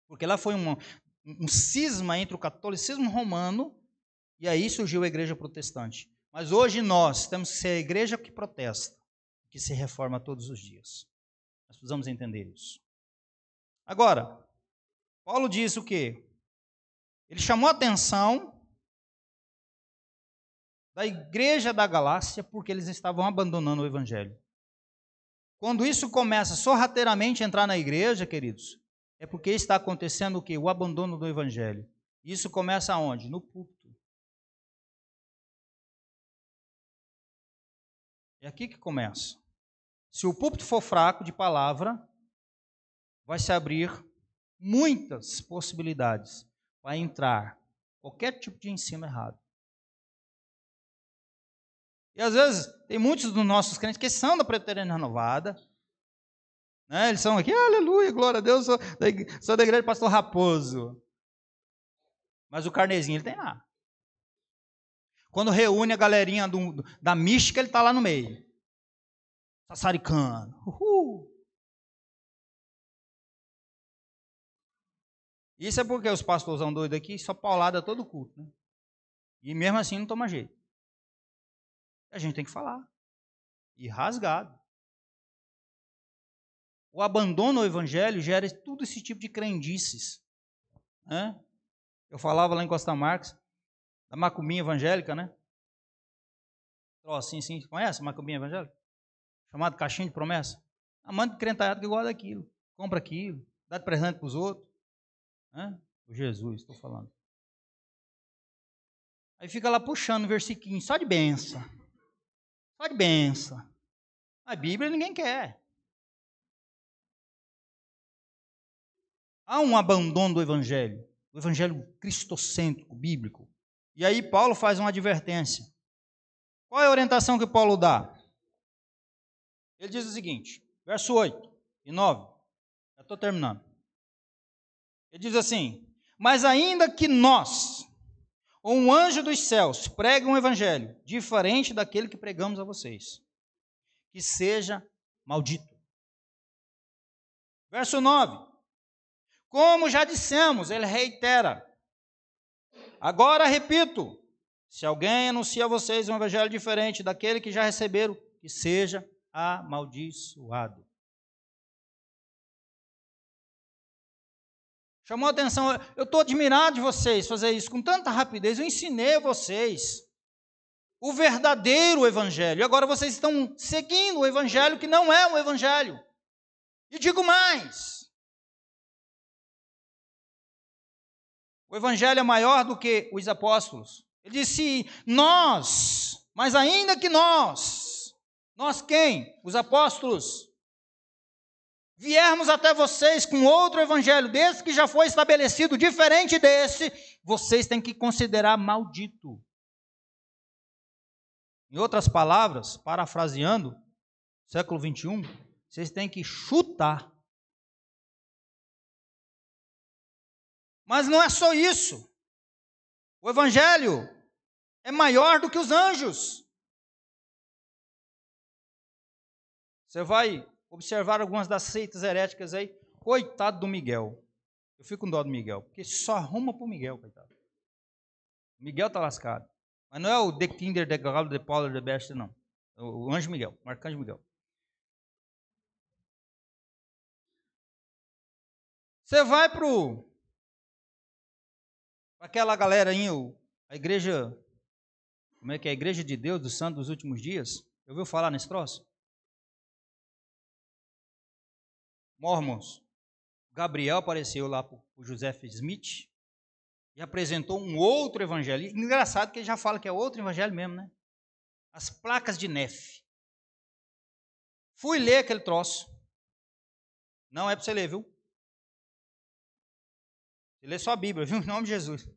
Porque lá foi um cisma entre o catolicismo romano e aí surgiu a igreja protestante. Mas hoje nós temos que ser a igreja que protesta, que se reforma todos os dias. Nós precisamos entender isso. Agora, Paulo diz o quê? Ele chamou a atenção da igreja da Galácia porque eles estavam abandonando o evangelho. Quando isso começa sorrateiramente a entrar na igreja, queridos, é porque está acontecendo o quê? O abandono do evangelho. Isso começa aonde? No púlpito. É aqui que começa. Se o púlpito for fraco de palavra, vai se abrir muitas possibilidades para entrar qualquer tipo de ensino errado. E às vezes, tem muitos dos nossos crentes que são da Presbiteriana Renovada, né? Eles são aqui, aleluia, glória a Deus, sou da igreja do pastor Raposo. Mas o carnezinho ele tem lá. Quando reúne a galerinha da mística, ele está lá no meio. Sassaricano. Isso é porque os pastorzão doidos aqui só paulada todo culto, né? E mesmo assim não toma jeito. A gente tem que falar. E rasgado. O abandono ao evangelho gera tudo esse tipo de crendices. Né? Eu falava lá em Costa Marques, da macumbinha evangélica, né? Assim, sim, conhece a macumbinha evangélica? Chamado caixinha de promessa. A mãe de crentaiado que gosta daquilo. Compra aquilo, dá de presente para os outros. Né? O Jesus, estou falando. Aí fica lá puxando o versiquinho, só de benção. Só de benção. A Bíblia ninguém quer. Há um abandono do evangelho cristocêntrico, bíblico. E aí Paulo faz uma advertência. Qual é a orientação que Paulo dá? Ele diz o seguinte, verso 8 e 9. Já estou terminando. Ele diz assim, mas ainda que nós, ou um anjo dos céus, pregue um evangelho diferente daquele que pregamos a vocês, que seja maldito. Verso 9. Como já dissemos, ele reitera. Agora repito, se alguém anuncia a vocês um evangelho diferente daquele que já receberam, que seja amaldiçoado. Chamou a atenção, eu estou admirado de vocês fazer isso com tanta rapidez, eu ensinei a vocês o verdadeiro evangelho, e agora vocês estão seguindo o evangelho que não é um evangelho. E digo mais, o evangelho é maior do que os apóstolos. Ele disse, nós, mas ainda que nós quem? Os apóstolos, viermos até vocês com outro evangelho, desse que já foi estabelecido, diferente desse, vocês têm que considerar maldito. Em outras palavras, parafraseando, século 21, vocês têm que chutar. Mas não é só isso. O evangelho é maior do que os anjos. Você vai observar algumas das seitas heréticas aí. Coitado do Miguel. Eu fico com dó do Miguel, porque só arruma para o Miguel, coitado. O Miguel está lascado. Mas não é o The Kinder, The Galo, The Paulo, The Best, não. O Anjo Miguel, o Arcanjo Miguel. Você vai para aquela galera aí, a igreja, como é que é? A Igreja de Deus, dos Santos dos Últimos Dias. Já ouviu falar nesse troço? Mormons. Gabriel apareceu lá para o Joseph Smith e apresentou um outro evangelho. Engraçado que ele já fala que é outro evangelho mesmo, né? As placas de Nefe. Fui ler aquele troço. Não é para você ler, viu? Você lê só a Bíblia, viu? Em nome de Jesus. Não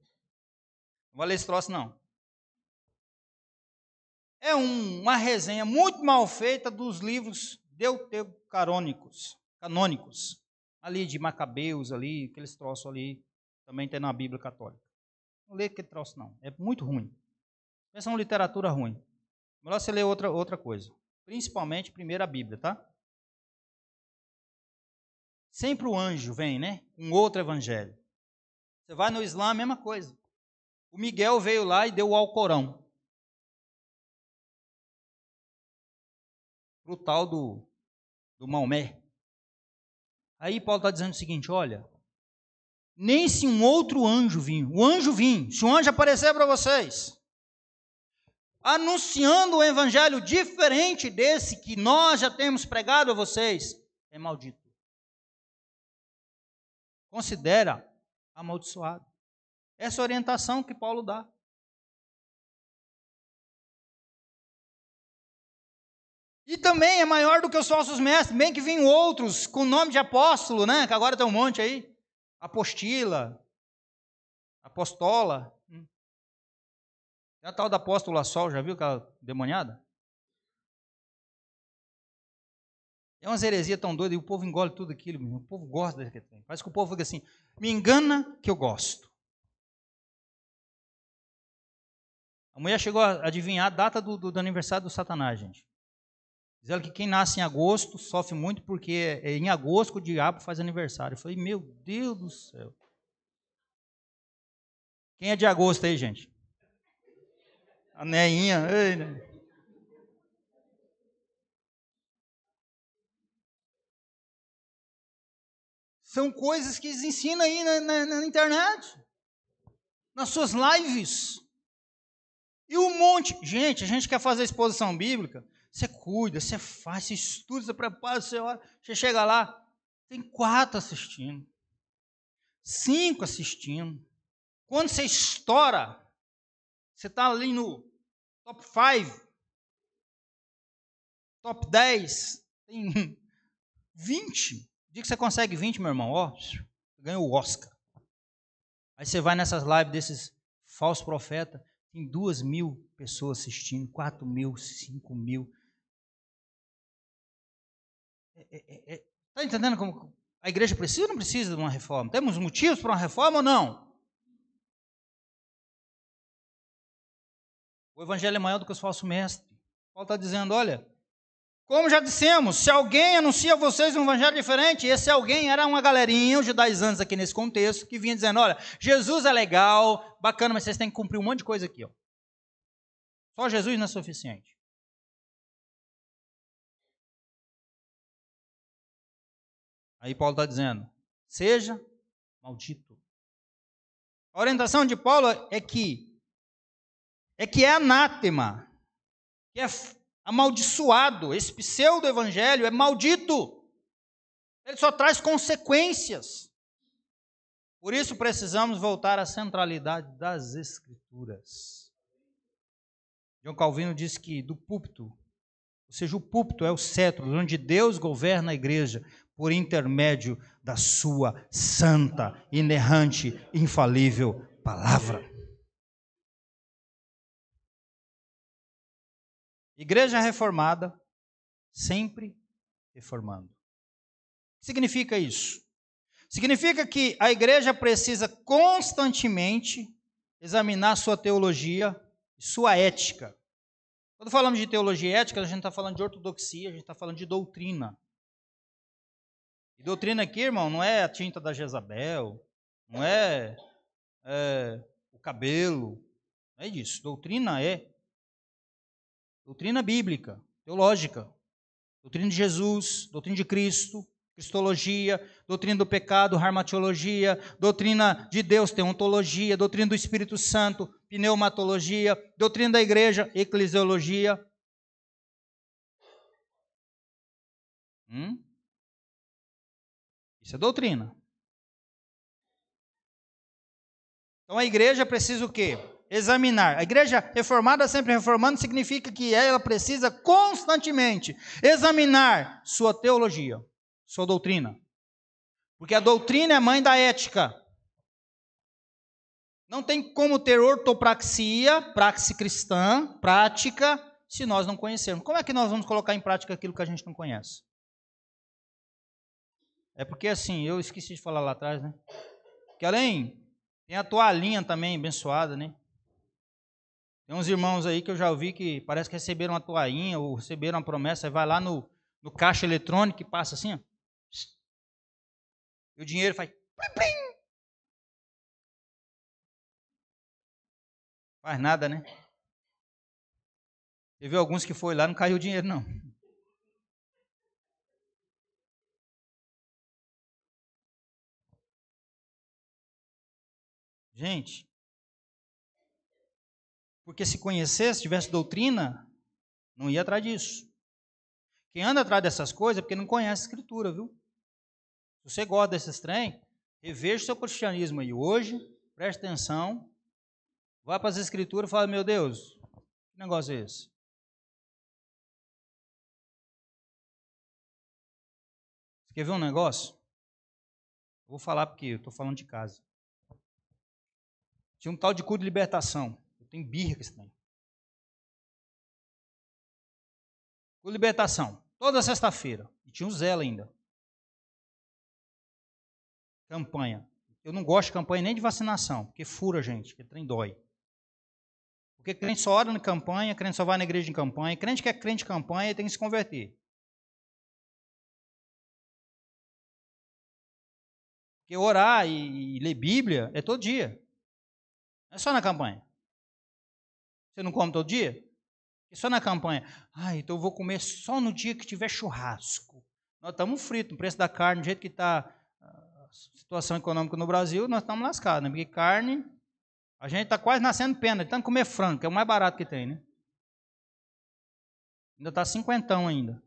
vai ler esse troço, não. É uma resenha muito mal feita dos livros deuterocanônicos, ali de Macabeus, ali, aqueles troços ali, também tem na Bíblia católica. Não lê aquele troço, não. É muito ruim. Pensa uma literatura ruim. Melhor você ler outra coisa. Principalmente, primeiro a Bíblia, tá? Sempre o anjo vem, né? Com outro evangelho. Você vai no Islã, a mesma coisa. O Miguel veio lá e deu o Alcorão. Para o tal do Maomé. Aí Paulo está dizendo o seguinte, olha, nem se um outro anjo vir, se um anjo aparecer para vocês, anunciando um evangelho diferente desse que nós já temos pregado a vocês, é maldito. Considera amaldiçoado. Essa é a orientação que Paulo dá. E também é maior do que os falsos mestres, bem que vinham outros com nome de apóstolo, né? Que agora tem um monte aí. Apostila, apostola. Tem a tal da apóstola Sol, já viu aquela demoniada? É umas heresias tão doidas e o povo engole tudo aquilo. O povo gosta daquele trem. Parece que o povo fica assim, me engana que eu gosto. A mulher chegou a adivinhar a data do aniversário do Satanás, gente. Diz ela que quem nasce em agosto sofre muito porque é em agosto que o diabo faz aniversário. Eu falei, meu Deus do céu. Quem é de agosto aí, gente? A Neinha. Ei, né? São coisas que eles ensinam aí na internet. Nas suas lives. E um monte. Gente, a gente quer fazer exposição bíblica. Você cuida, você faz, você estuda, você prepara, você ora. Você chega lá, tem 4 assistindo. 5 assistindo. Quando você estoura, você está ali no top 5, top 10, tem 20. O dia que você consegue 20, meu irmão, ó, ganha o Oscar. Aí você vai nessas lives desses falsos profetas, tem 2.000 pessoas assistindo, 4.000, 5.000. Está entendendo como a igreja precisa ou não precisa de uma reforma? Temos motivos para uma reforma ou não? O evangelho é maior do que os falsos mestres. Paulo está dizendo, olha, Como já dissemos, se alguém anuncia a vocês um evangelho diferente, esse alguém era uma galerinha, uns judaizantes aqui nesse contexto, que vinha dizendo, olha, Jesus é legal, bacana, mas vocês têm que cumprir um monte de coisa aqui, ó. Só Jesus não é suficiente. Aí Paulo está dizendo, seja maldito. A orientação de Paulo é que é anátema, que é amaldiçoado. Esse pseudo-evangelho é maldito. Ele só traz consequências. Por isso precisamos voltar à centralidade das Escrituras. João Calvino diz que do púlpito, ou seja, o púlpito é o cetro onde Deus governa a igreja por intermédio da sua santa, inerrante, infalível palavra. Igreja reformada, sempre reformando. O que significa isso? Significa que a igreja precisa constantemente examinar sua teologia e sua ética. Quando falamos de teologia e ética, a gente está falando de ortodoxia, a gente está falando de doutrina. E doutrina aqui, irmão, não é a tinta da Jezabel, não é o cabelo, não é disso. Doutrina é doutrina bíblica, teológica, doutrina de Jesus, doutrina de Cristo, cristologia, doutrina do pecado, harmatiologia, doutrina de Deus, teontologia, doutrina do Espírito Santo, pneumatologia, doutrina da igreja, eclesiologia. Isso é doutrina. Então a igreja precisa o quê? Examinar. A igreja reformada, sempre reformando, significa que ela precisa constantemente examinar sua teologia, sua doutrina. Porque a doutrina é mãe da ética. Não tem como ter ortopraxia, praxe cristã, prática, se nós não conhecermos. Como é que nós vamos colocar em prática aquilo que a gente não conhece? É porque assim, eu esqueci de falar lá atrás, né? Que além, tem a toalhinha também abençoada, né? Tem uns irmãos aí que eu já ouvi que parece que receberam uma toalhinha ou receberam uma promessa, vai lá no caixa eletrônico e passa assim, ó. E o dinheiro faz plim, plim. Faz nada, né? Teve alguns que foi lá, não caiu o dinheiro, não. Gente, porque se conhecesse, tivesse doutrina, não ia atrás disso. Quem anda atrás dessas coisas é porque não conhece a Escritura, viu? Se você gosta desses trem, reveja o seu cristianismo aí hoje, preste atenção, vá para as Escrituras e fala, meu Deus, que negócio é esse? Você quer ver um negócio? Eu vou falar porque eu estou falando de casa. Tinha um tal de culto de libertação. Eu tenho birra com esse trem. Culto de libertação. Toda sexta-feira. E tinha um zelo ainda. Campanha. Eu não gosto de campanha nem de vacinação, porque fura, gente, porque trem dói. Porque crente só ora na campanha, crente só vai na igreja em campanha, crente que é crente de campanha tem que se converter. Porque orar e ler Bíblia é todo dia. Não é só na campanha. Você não come todo dia? É só na campanha. Ah, então eu vou comer só no dia que tiver churrasco. Nós estamos fritos, o preço da carne, do jeito que está a situação econômica no Brasil, nós estamos lascados, né? Porque carne, a gente está quase nascendo pena, de tanto comer frango, que é o mais barato que tem, né? Ainda está cinquentão ainda.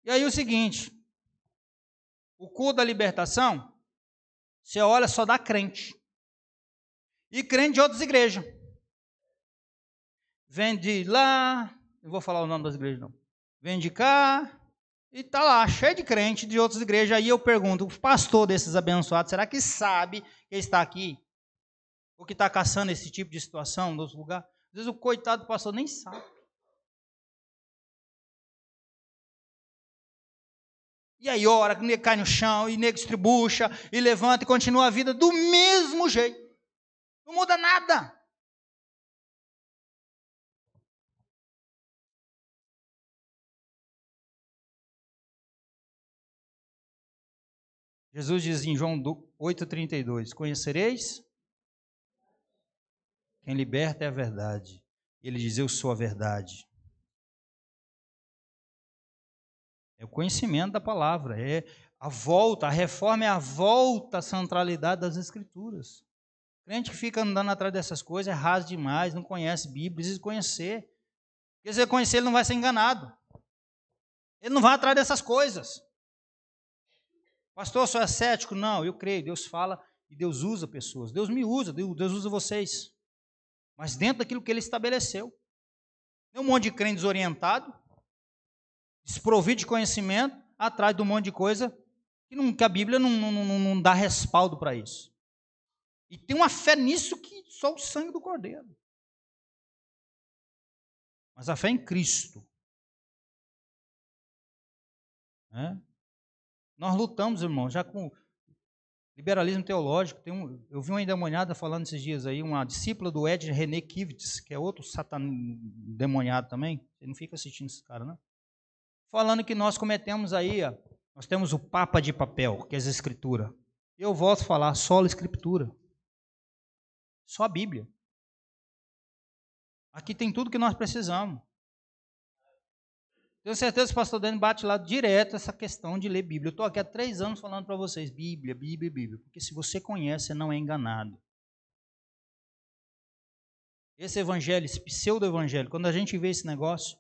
E aí o seguinte, o culto da libertação, você olha, só dá crente. E crente de outras igrejas. Vem de lá, não vou falar o nome das igrejas não. Vem de cá, e está lá, cheio de crente de outras igrejas. Aí eu pergunto, o pastor desses abençoados, será que sabe que está aqui? Ou que está caçando esse tipo de situação em outro lugar? Às vezes o coitado do pastor nem sabe. E aí ora, o nego cai no chão, e nego estribucha, e levanta e continua a vida do mesmo jeito. Não muda nada. Jesus diz em João 8,32, conhecereis? Quem liberta é a verdade. Ele diz, eu sou a verdade. É o conhecimento da palavra, é a volta, a reforma é a volta à centralidade das Escrituras. O crente que fica andando atrás dessas coisas é raso demais, não conhece Bíblia, precisa conhecer. Quer dizer, conhecer, ele não vai ser enganado. Ele não vai atrás dessas coisas. Pastor, eu sou ascético? Não, eu creio, Deus fala e Deus usa pessoas. Deus me usa, Deus usa vocês. Mas dentro daquilo que Ele estabeleceu. Tem um monte de crente desorientado, desprovido de conhecimento, atrás de um monte de coisa que a Bíblia não dá respaldo para isso. E tem uma fé nisso que só o sangue do Cordeiro. Mas a fé em Cristo. Nós lutamos, irmão, já com liberalismo teológico. Eu vi uma endemoniada falando esses dias aí, uma discípula do Ed René Kivitz, que é outro endemoniado também. Você não fica assistindo esse cara, não? Falando que nós cometemos aí, nós temos o Papa de papel, que é as Escrituras. Eu volto a falar, só a Escritura. Só a Bíblia. Aqui tem tudo que nós precisamos. Tenho certeza que o pastor Dani bate lá direto essa questão de ler Bíblia. Eu estou aqui há 3 anos falando para vocês, Bíblia, Bíblia, Bíblia. Porque se você conhece, você não é enganado. Esse evangelho, esse pseudo-evangelho, quando a gente vê esse negócio,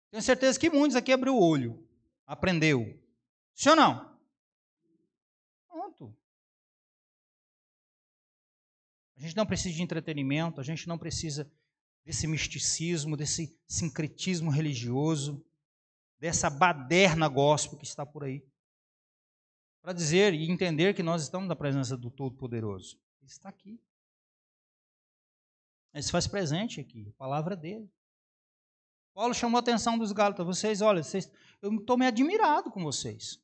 tenho certeza que muitos aqui abriu o olho, aprendeu. Sim ou não? Pronto. A gente não precisa de entretenimento, a gente não precisa desse misticismo, desse sincretismo religioso, dessa baderna gospel que está por aí, para dizer e entender que nós estamos na presença do Todo-Poderoso. Ele está aqui. Ele se faz presente aqui, a palavra é dele. Paulo chamou a atenção dos Gálatas, eu estou meio admirado com vocês.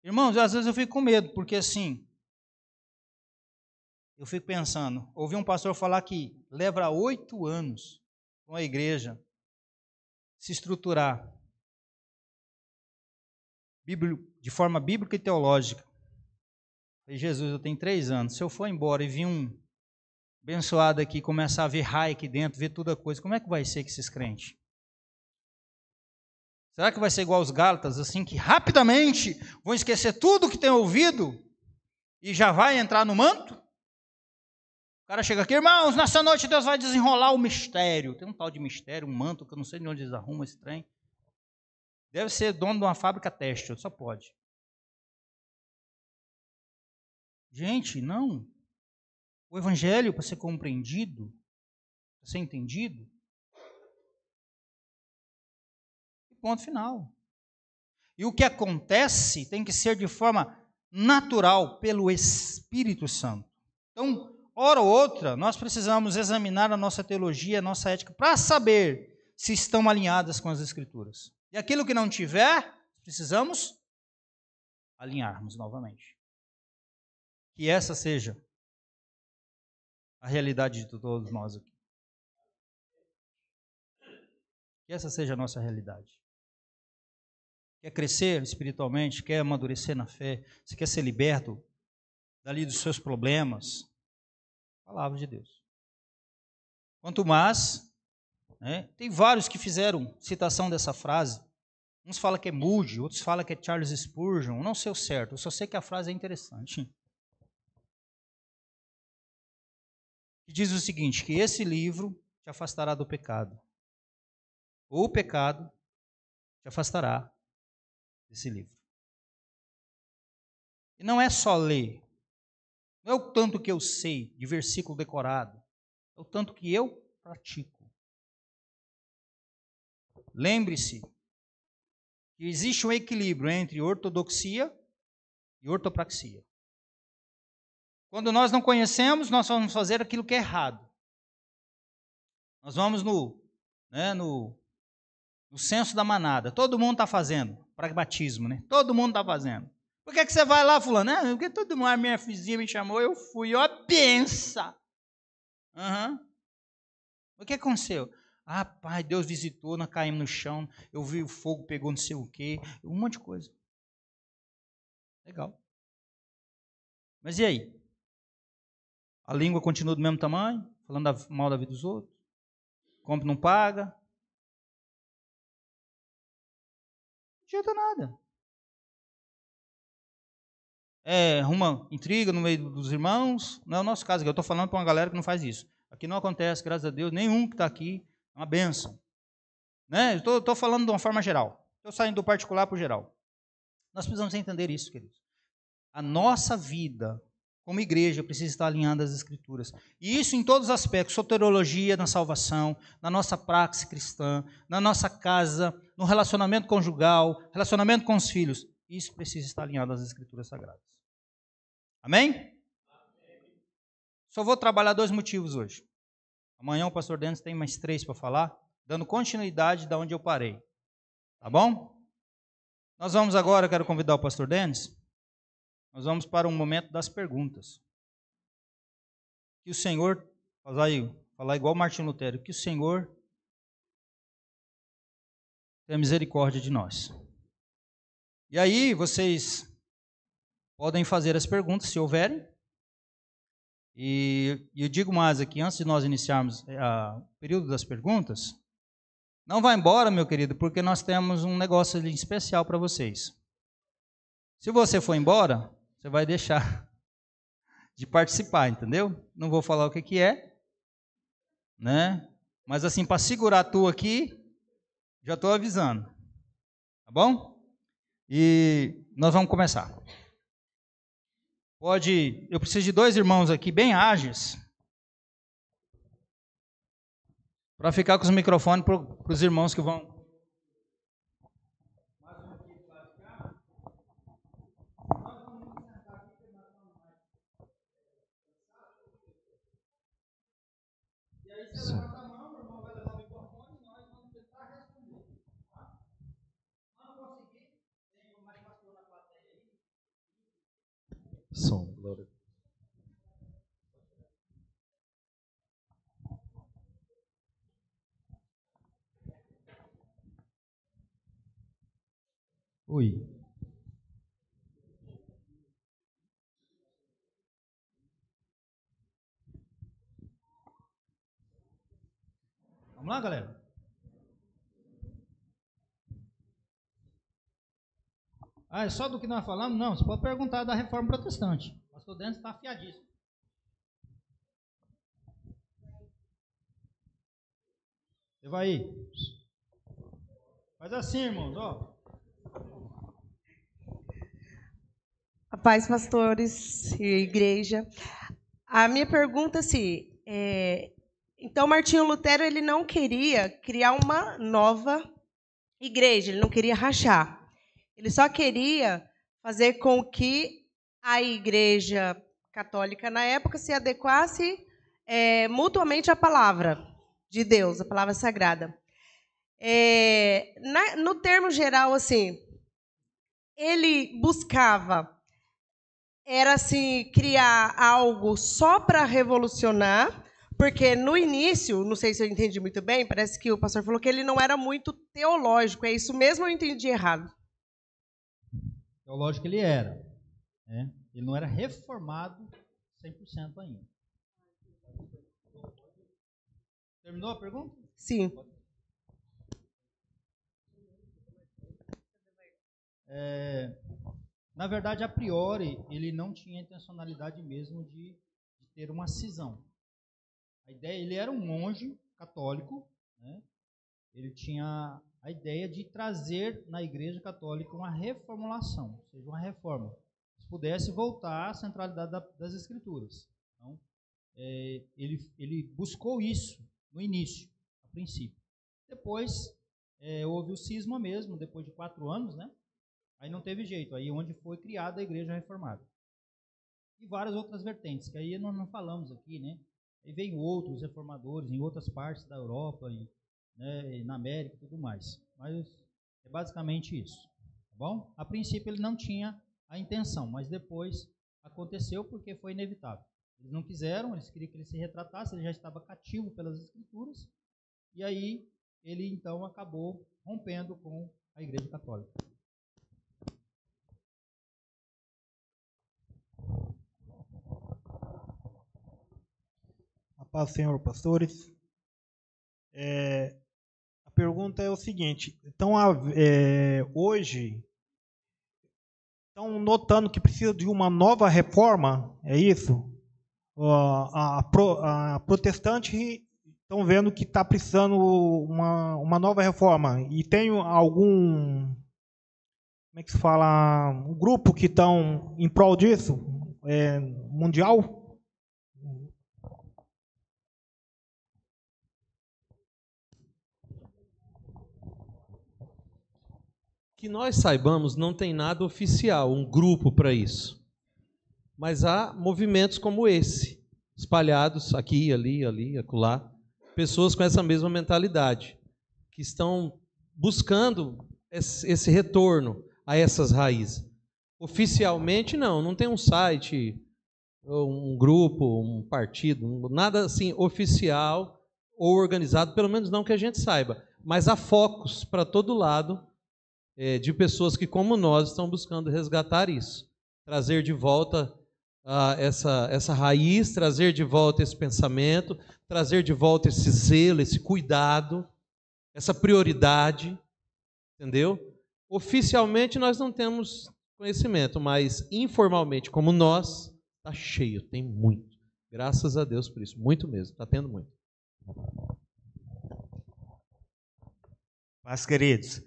Irmãos, às vezes eu fico com medo, porque assim, eu fico pensando, ouvi um pastor falar que leva 8 anos para uma igreja se estruturar de forma bíblica e teológica. Falei, Jesus, eu tenho 3 anos, se eu for embora e vir um abençoado aqui, começar a ver raio aqui dentro, ver toda coisa, como é que vai ser com esses crentes? Será que vai ser igual aos Gálatas, assim, que rapidamente vão esquecer tudo que tem ouvido e já vai entrar no manto? O cara chega aqui, irmãos, nessa noite Deus vai desenrolar o mistério. Tem um tal de mistério, um manto, que eu não sei de onde eles arrumam esse trem. Deve ser dono de uma fábrica têxtil, só pode. Gente, não. O evangelho, para ser compreendido, para ser entendido, ponto final. E o que acontece tem que ser de forma natural, pelo Espírito Santo. Então, hora ou outra, nós precisamos examinar a nossa teologia, a nossa ética, para saber se estão alinhadas com as Escrituras. E aquilo que não tiver, precisamos alinharmos novamente. Que essa seja a realidade de todos nós aqui. Que essa seja a nossa realidade. Quer crescer espiritualmente, quer amadurecer na fé, você quer ser liberto dali dos seus problemas, palavra de Deus. Quanto mais, tem vários que fizeram citação dessa frase. Uns falam que é Moody, outros falam que é Charles Spurgeon. Não sei o certo, eu só sei que a frase é interessante. Que diz o seguinte, que esse livro te afastará do pecado. Ou o pecado te afastará desse livro. E não é só ler. Não é o tanto que eu sei de versículo decorado. É o tanto que eu pratico. Lembre-se que existe um equilíbrio entre ortodoxia e ortopraxia. Quando nós não conhecemos, nós vamos fazer aquilo que é errado. Nós vamos no senso da manada. Todo mundo está fazendo. Pragmatismo, né? Todo mundo está fazendo. Por que você vai lá, fulano? Porque todo mundo, a minha vizinha me chamou, eu fui. Ó, pensa! Aham. O que aconteceu? Ah, pai, Deus visitou, nós caímos no chão, eu vi o fogo, pegou não sei o quê, um monte de coisa. Legal. Mas e aí? A língua continua do mesmo tamanho, falando mal da vida dos outros? Compra não paga? Não adianta nada. Arruma intriga no meio dos irmãos, não é o nosso caso, eu estou falando para uma galera que não faz isso. Aqui não acontece, graças a Deus, nenhum que está aqui, é uma bênção. Né? Estou falando de uma forma geral, estou saindo do particular para o geral. Nós precisamos entender isso, queridos. A nossa vida, como igreja, precisa estar alinhada às Escrituras. E isso em todos os aspectos, soteriologia na salvação, na nossa praxe cristã, na nossa casa, no relacionamento conjugal, relacionamento com os filhos. Isso precisa estar alinhado às Escrituras Sagradas. Amém? Só vou trabalhar 2 motivos hoje. Amanhã o pastor Denis tem mais 3 para falar, dando continuidade da onde eu parei. Tá bom? Nós vamos agora, quero convidar o pastor Denis, nós vamos para um momento das perguntas. Que o Senhor, falar igual Martinho Lutero, que o Senhor tenha misericórdia de nós. E aí vocês podem fazer as perguntas, se houverem. E eu digo mais aqui, antes de nós iniciarmos o período das perguntas, não vá embora, meu querido, porque nós temos um negócio ali especial para vocês. Se você for embora, você vai deixar de participar, entendeu? Não vou falar o que é, né? Mas assim, para segurar tu aqui, já estou avisando. Tá bom? E nós vamos começar. Eu preciso de 2 irmãos aqui bem ágeis para ficar com os microfones para os irmãos que vão. Som, glória. Oi. Vamos lá, galera? É só do que nós falamos? Não, você pode perguntar da Reforma Protestante. O pastor Denis está afiadíssimo. Você vai aí. Faz assim, irmãos, ó. A paz, pastores e igreja. A minha pergunta, assim, então Martinho Lutero ele não queria criar uma nova igreja, ele não queria rachar. Ele só queria fazer com que a igreja católica na época se adequasse mutuamente à palavra de Deus, a palavra sagrada. No termo geral, assim, ele buscava era assim criar algo só para revolucionar, porque no início, não sei se eu entendi muito bem, parece que o pastor falou que ele não era muito teológico. É isso mesmo ou eu entendi errado? Teológico ele era, né? Ele não era reformado 100% ainda. Terminou a pergunta? Sim. Na verdade, a priori, ele não tinha intencionalidade mesmo de ter uma cisão. A ideia, ele era um monge católico, né? Ele tinha a ideia de trazer na Igreja Católica uma reformulação, ou seja, uma reforma, que pudesse voltar à centralidade das Escrituras. Então, ele buscou isso no início, a princípio. Depois, houve o cisma mesmo, depois de 4 anos, né? Aí não teve jeito, aí onde foi criada a Igreja Reformada. E várias outras vertentes, que aí nós não falamos aqui, né? Aí veio outros reformadores em outras partes da Europa, e na América e tudo mais. Mas é basicamente isso, tá bom? A princípio ele não tinha a intenção, mas depois aconteceu porque foi inevitável. Eles não quiseram, eles queriam que ele se retratasse, ele já estava cativo pelas Escrituras, e aí ele então acabou rompendo com a Igreja Católica. A paz, Senhor, pastores. A pergunta é o seguinte: então, hoje, estão notando que precisa de uma nova reforma, é isso? A protestante estão vendo que está precisando uma nova reforma. E tem algum, como é que se fala, um grupo que estão em prol disso? Mundial? Que nós saibamos, não tem nada oficial, um grupo para isso. Mas há movimentos como esse, espalhados aqui, ali, acolá, pessoas com essa mesma mentalidade, que estão buscando esse retorno a essas raízes. Oficialmente, não tem um site, um grupo, um partido, nada assim oficial ou organizado, pelo menos não que a gente saiba. Mas há focos para todo lado, de pessoas que, como nós, estão buscando resgatar isso, trazer de volta essa raiz, trazer de volta esse pensamento, trazer de volta esse zelo, esse cuidado, essa prioridade, entendeu? Oficialmente nós não temos conhecimento, mas informalmente, como nós, está cheio, tem muito. Graças a Deus por isso, muito mesmo, está tendo muito. Mas, queridos,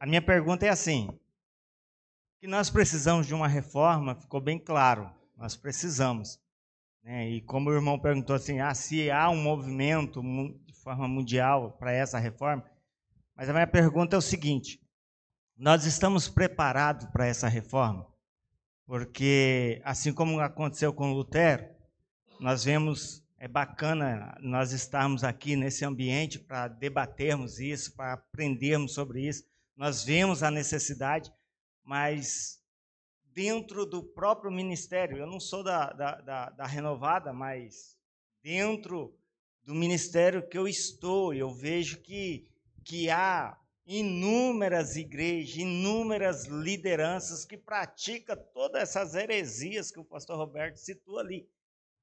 a minha pergunta é assim: que nós precisamos de uma reforma, ficou bem claro, nós precisamos, né? E como o irmão perguntou assim, se há um movimento de forma mundial para essa reforma, mas a minha pergunta é o seguinte: nós estamos preparados para essa reforma? Porque, assim como aconteceu com Lutero, nós vemos, é bacana nós estarmos aqui nesse ambiente para debatermos isso, para aprendermos sobre isso. Nós vemos a necessidade, mas dentro do próprio ministério, eu não sou da Renovada, mas dentro do ministério que eu estou, eu vejo que há inúmeras igrejas, inúmeras lideranças que praticam todas essas heresias que o pastor Roberto citou ali.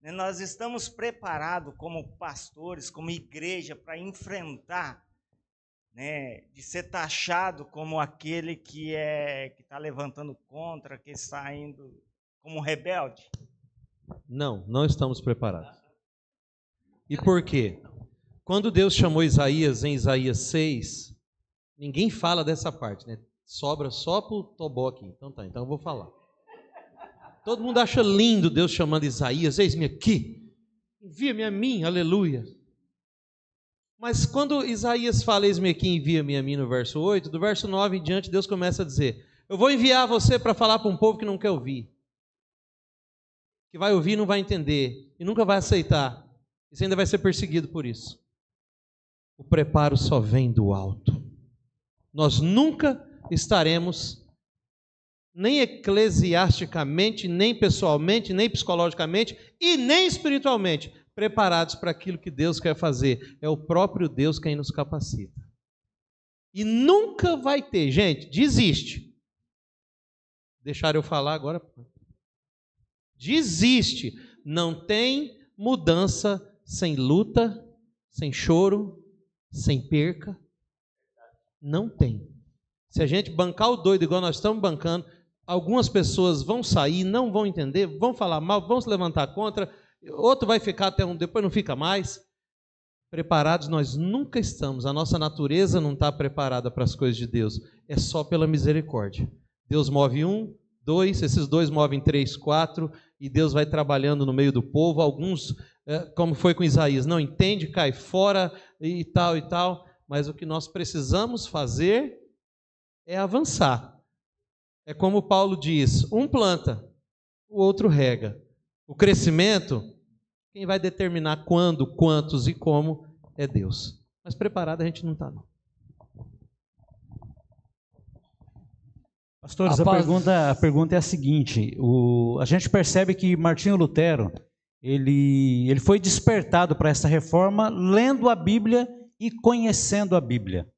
Nós estamos preparados como pastores, como igreja, para enfrentar, né, de ser taxado como aquele que está levantando contra, que está indo como rebelde? Não estamos preparados. E por quê? Quando Deus chamou Isaías em Isaías 6, ninguém fala dessa parte, né? Sobra só para o Tobó aqui. Então eu vou falar. Todo mundo acha lindo Deus chamando Isaías, eis-me aqui, envia-me a mim, aleluia. Mas quando Isaías fala, eis-me aqui, envia-me a mim, no verso 8, do verso 9 em diante, Deus começa a dizer, eu vou enviar você para falar para um povo que não quer ouvir, que vai ouvir e não vai entender, e nunca vai aceitar, e você ainda vai ser perseguido por isso. O preparo só vem do alto. Nós nunca estaremos, nem eclesiasticamente, nem pessoalmente, nem psicologicamente e nem espiritualmente, preparados para aquilo que Deus quer fazer. É o próprio Deus quem nos capacita. E nunca vai ter, gente, desiste. Deixaram eu falar agora? Desiste. Não tem mudança sem luta, sem choro, sem perca. Não tem. Se a gente bancar o doido igual nós estamos bancando, algumas pessoas vão sair, não vão entender, vão falar mal, vão se levantar contra, outro vai ficar até depois não fica mais. Preparados nós nunca estamos, a nossa natureza não está preparada para as coisas de Deus, é só pela misericórdia. Deus move 1, 2, esses 2 movem 3, 4, e Deus vai trabalhando no meio do povo. Alguns, como foi com Isaías, não entende, cai fora e tal, mas o que nós precisamos fazer é avançar. É como Paulo diz, um planta, o outro rega. O crescimento, quem vai determinar quando, quantos e como é Deus. Mas preparado a gente não está, não. Pastores, a pergunta é a seguinte: a gente percebe que Martinho Lutero ele foi despertado para essa reforma lendo a Bíblia e conhecendo a Bíblia.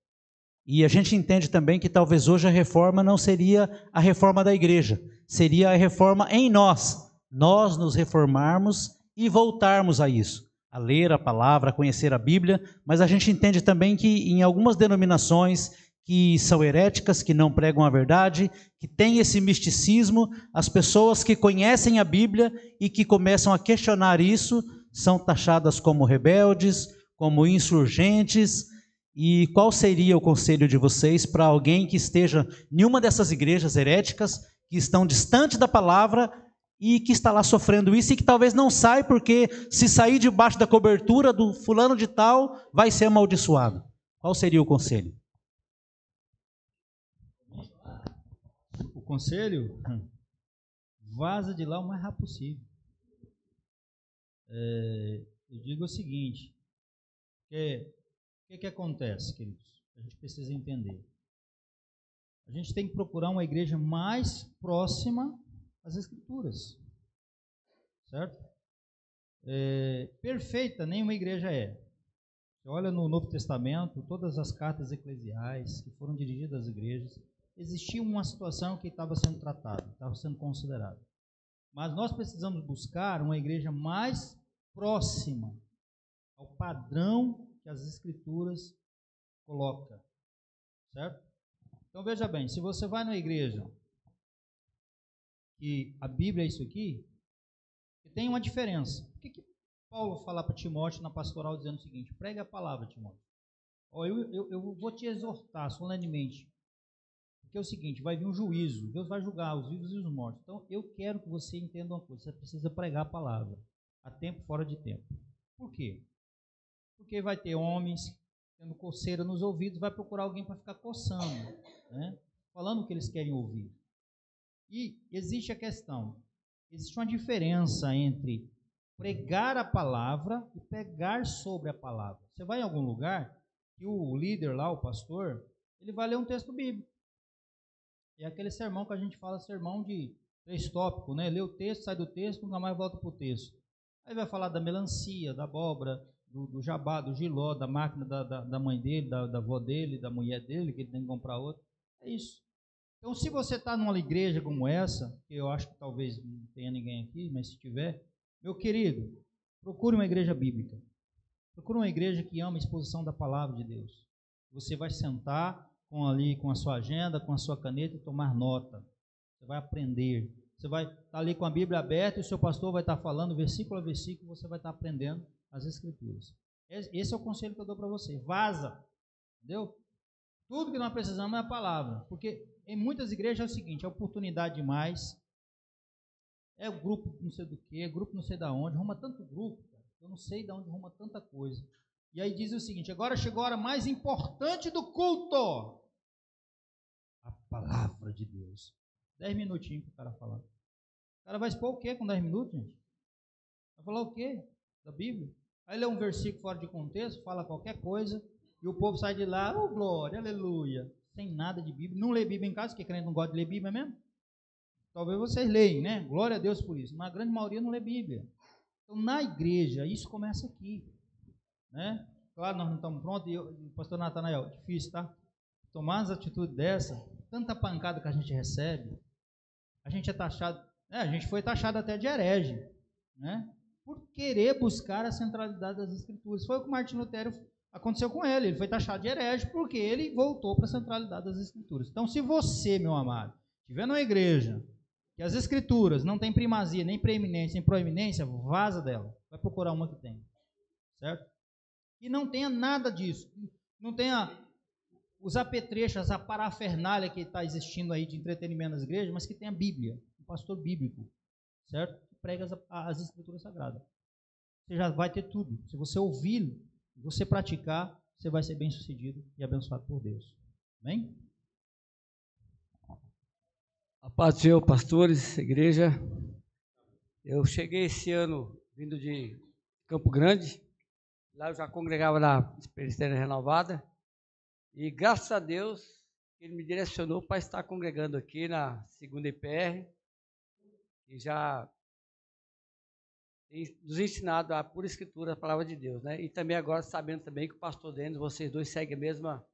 E a gente entende também que talvez hoje a reforma não seria a reforma da igreja, seria a reforma em nós nos reformarmos e voltarmos a isso, a ler a palavra, a conhecer a Bíblia, mas a gente entende também que em algumas denominações que são heréticas, que não pregam a verdade, que tem esse misticismo, as pessoas que conhecem a Bíblia e que começam a questionar isso, são taxadas como rebeldes, como insurgentes. E qual seria o conselho de vocês para alguém que esteja em uma dessas igrejas heréticas, que estão distante da palavra e que está lá sofrendo isso e que talvez não saia porque se sair debaixo da cobertura do fulano de tal, vai ser amaldiçoado? Qual seria o conselho? O conselho? Vaza de lá o mais rápido possível. Eu digo o seguinte, o que acontece, queridos? A gente precisa entender. A gente tem que procurar uma igreja mais próxima às Escrituras. Certo? Perfeita nenhuma igreja é. Você olha no Novo Testamento, todas as cartas eclesiais que foram dirigidas às igrejas, existia uma situação que estava sendo tratada, estava sendo considerada. Mas nós precisamos buscar uma igreja mais próxima ao padrão que as Escrituras colocam, certo? Então veja bem, se você vai na igreja e a Bíblia é isso aqui, tem uma diferença. Por que Paulo fala para Timóteo na pastoral dizendo o seguinte: prega a palavra, Timóteo. Eu vou te exortar solenemente, porque é o seguinte, vai vir um juízo, Deus vai julgar os vivos e os mortos. Então eu quero que você entenda uma coisa, você precisa pregar a palavra, a tempo, fora de tempo. Por quê? Porque vai ter homens tendo coceira nos ouvidos, vai procurar alguém para ficar coçando, né? Falando o que eles querem ouvir. E existe a questão, existe uma diferença entre pregar a palavra e pregar sobre a palavra. Você vai em algum lugar e o líder lá, o pastor, ele vai ler um texto bíblico. É aquele sermão que a gente fala, sermão de 3 tópicos, né? Lê o texto, sai do texto, nunca mais volta para o texto. Aí vai falar da melancia, da abóbora, do jabá, do giló, da máquina da mãe dele, da avó dele, da mulher dele, que ele tem que comprar outra. É isso. Então, se você está numa igreja como essa, que eu acho que talvez não tenha ninguém aqui, mas se tiver, meu querido, procure uma igreja bíblica. Procure uma igreja que ama a exposição da palavra de Deus. Você vai sentar com a sua agenda, com a sua caneta e tomar nota. Você vai aprender. Você vai estar ali com a Bíblia aberta e o seu pastor vai estar falando versículo a versículo, você vai estar aprendendo as Escrituras. Esse é o conselho que eu dou para você. Vaza. Entendeu? Tudo que nós precisamos é a palavra. Porque em muitas igrejas é o seguinte, é oportunidade demais. É o grupo não sei do que, é grupo não sei da onde, arruma tanto grupo, cara, eu não sei de onde arruma tanta coisa. E aí diz o seguinte, agora chegou a hora mais importante do culto. A palavra de Deus. 10 minutinhos para o cara falar. O cara vai expor o quê com 10 minutos, gente? Vai falar o quê? Da Bíblia? Aí lê um versículo fora de contexto, fala qualquer coisa, e o povo sai de lá, oh glória, aleluia, sem nada de Bíblia. Não lê Bíblia em casa, porque crente não gosta de ler Bíblia mesmo. Talvez vocês leem, né? Glória a Deus por isso. Mas a grande maioria não lê Bíblia. Então, na igreja, isso começa aqui, né? Claro, nós não estamos prontos, e o pastor Natanael, difícil, tá? Tomar as atitudes dessa, tanta pancada que a gente recebe, a gente é taxado, a gente foi taxado até de herege, né? Por querer buscar a centralidade das Escrituras. Foi o que o Martinho Lutero aconteceu com ele foi taxado de herege porque ele voltou para a centralidade das Escrituras. Então, se você, meu amado, estiver numa igreja que as Escrituras não têm primazia, nem preeminência, nem proeminência, vaza dela. Vai procurar uma que tem. Certo? E não tenha nada disso. Não tenha os apetrechos, a parafernália que está existindo aí de entretenimento nas igrejas, mas que tenha Bíblia, um pastor bíblico, certo? Que prega as Escrituras Sagradas. Você já vai ter tudo. Se você ouvir, você praticar, você vai ser bem sucedido e abençoado por Deus. Amém? A paz do Senhor, pastores, igreja. Eu cheguei esse ano vindo de Campo Grande. Lá eu já congregava na Presbiteriana Renovada. E graças a Deus ele me direcionou para estar congregando aqui na segunda IPR, e já tem nos ensinado a pura escritura, a palavra de Deus, né? E também agora sabendo também que o pastor Denis, vocês dois seguem a mesma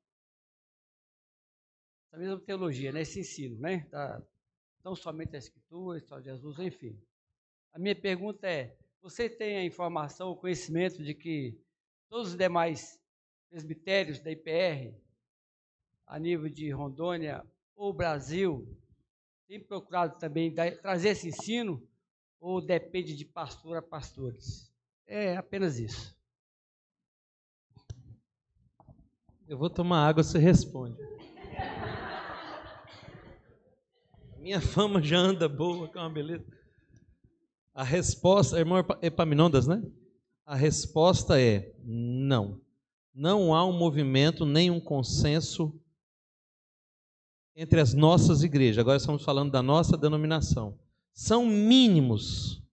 teologia, né? Esse ensino, né? Não somente a escritura, só Jesus, enfim. A minha pergunta é, você tem a informação, o conhecimento de que todos os demais presbitérios da IPR, a nível de Rondônia ou Brasil, têm procurado também trazer esse ensino, ou depende de pastor a pastores? É apenas isso. Eu vou tomar água, você responde. Minha fama já anda boa, que é uma beleza. A resposta, irmão Epaminondas, né? A resposta é não. Não há um movimento, nem um consenso entre as nossas igrejas. Agora estamos falando da nossa denominação. São mínimos,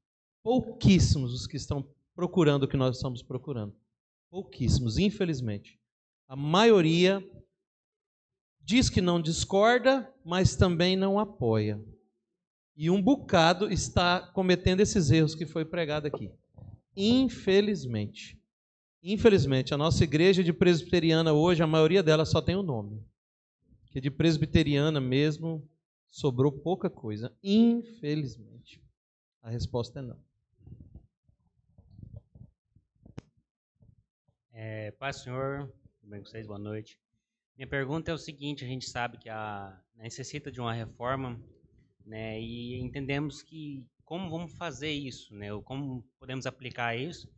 pouquíssimos os que estão procurando o que nós estamos procurando. Pouquíssimos, infelizmente. A maioria diz que não discorda, mas também não apoia. E um bocado está cometendo esses erros que foi pregado aqui. Infelizmente. Infelizmente, a nossa igreja de presbiteriana hoje, a maioria dela só tem o nome. Que de presbiteriana mesmo sobrou pouca coisa. Infelizmente. A resposta é não. Paz, Senhor. Tudo bem com vocês? Boa noite. Minha pergunta é o seguinte, a gente sabe que necessita de uma reforma, né, e entendemos que como vamos fazer isso, né, ou como podemos aplicar isso.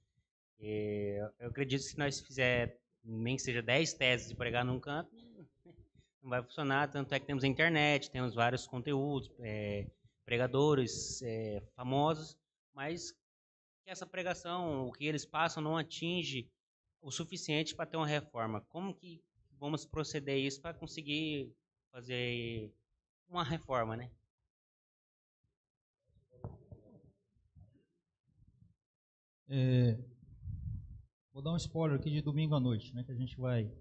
Eu acredito que se nós fizer nem que seja 10 teses de pregar num canto, não vai funcionar, tanto é que temos a internet, temos vários conteúdos, pregadores famosos, mas que essa pregação, o que eles passam, não atinge o suficiente para ter uma reforma. Como que vamos proceder isso para conseguir fazer uma reforma, né? Vou dar um spoiler aqui de domingo à noite, né, que a gente vai